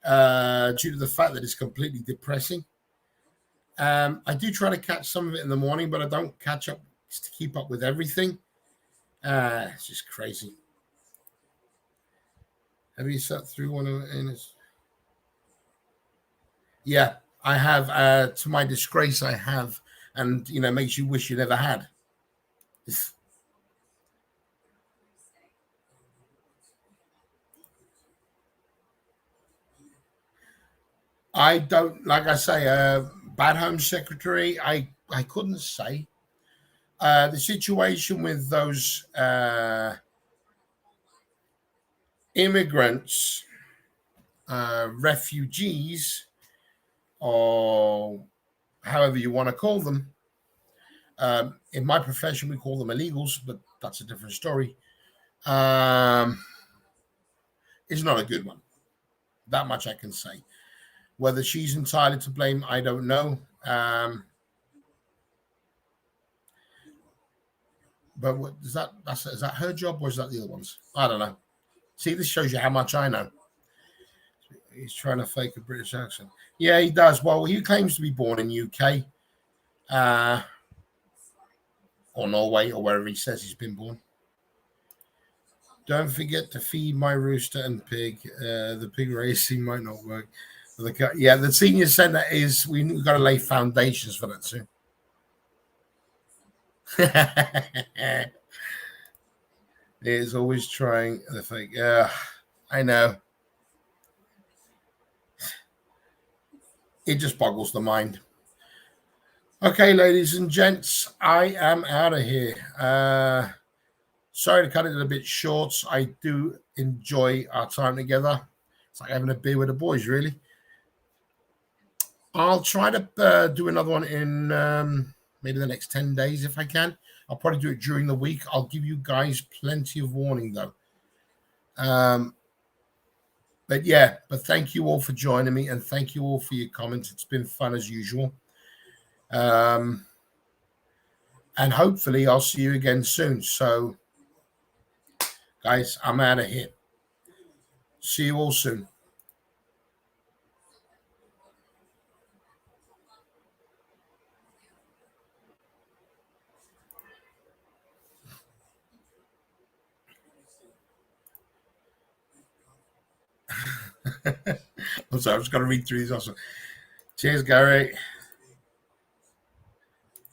S1: due to the fact that it's completely depressing. I do try to catch some of it in the morning, but I don't catch up to keep up with everything. It's just crazy. Have you sat through one of it? Yeah, I have. To my disgrace, I have, and makes you wish you never had. I don't, like I say, bad Home Secretary. I couldn't say. The situation with those immigrants, refugees, or however you want to call them. In my profession, we call them illegals, but that's a different story. It's not a good one. That much I can say. Whether she's entitled to blame, I don't know. But what is that? Is that her job or is that the other one's? I don't know. See, this shows you how much I know. He's trying to fake a British accent. Yeah, he does. Well, he claims to be born in UK, or Norway, or wherever he says he's been born. Don't forget to feed my rooster and pig. The pig racing might not work. Yeah, the senior centre is. We've got to lay foundations for that soon. Is always trying the fake. I know. It just boggles the mind. Okay, ladies and gents, I am out of here. Sorry to cut it a bit short. I do enjoy our time together. It's like having a beer with the boys, really. I'll try to do another one in maybe the next 10 days if I can. I'll probably do it during the week. I'll give you guys plenty of warning, though. But thank you all for joining me, and thank you all for your comments. It's been fun as usual. And hopefully I'll see you again soon. So, guys, I'm out of here. See you all soon. I'm sorry, I was going to read through these also. Cheers, Gary.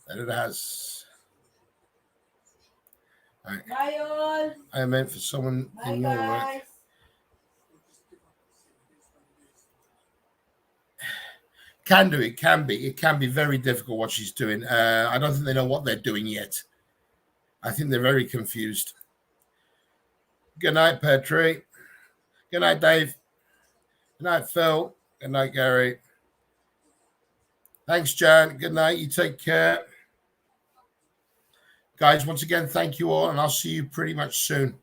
S1: That it has. Right.
S2: Bye all.
S1: I meant for someone
S2: Bye
S1: in your
S2: guys.
S1: work. Can do. It can be. It can be very difficult what she's doing. I don't think they know what they're doing yet. I think they're very confused. Good night, Petri. Good night, Dave. Good night, Phil. Good night, Gary. Thanks, Jan. Good night. You take care. Guys, once again, thank you all, and I'll see you pretty much soon.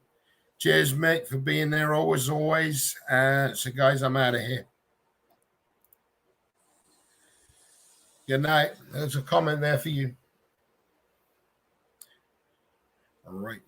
S1: Cheers, Mick, for being there always. So, guys, I'm out of here. Good night. There's a comment there for you. All right.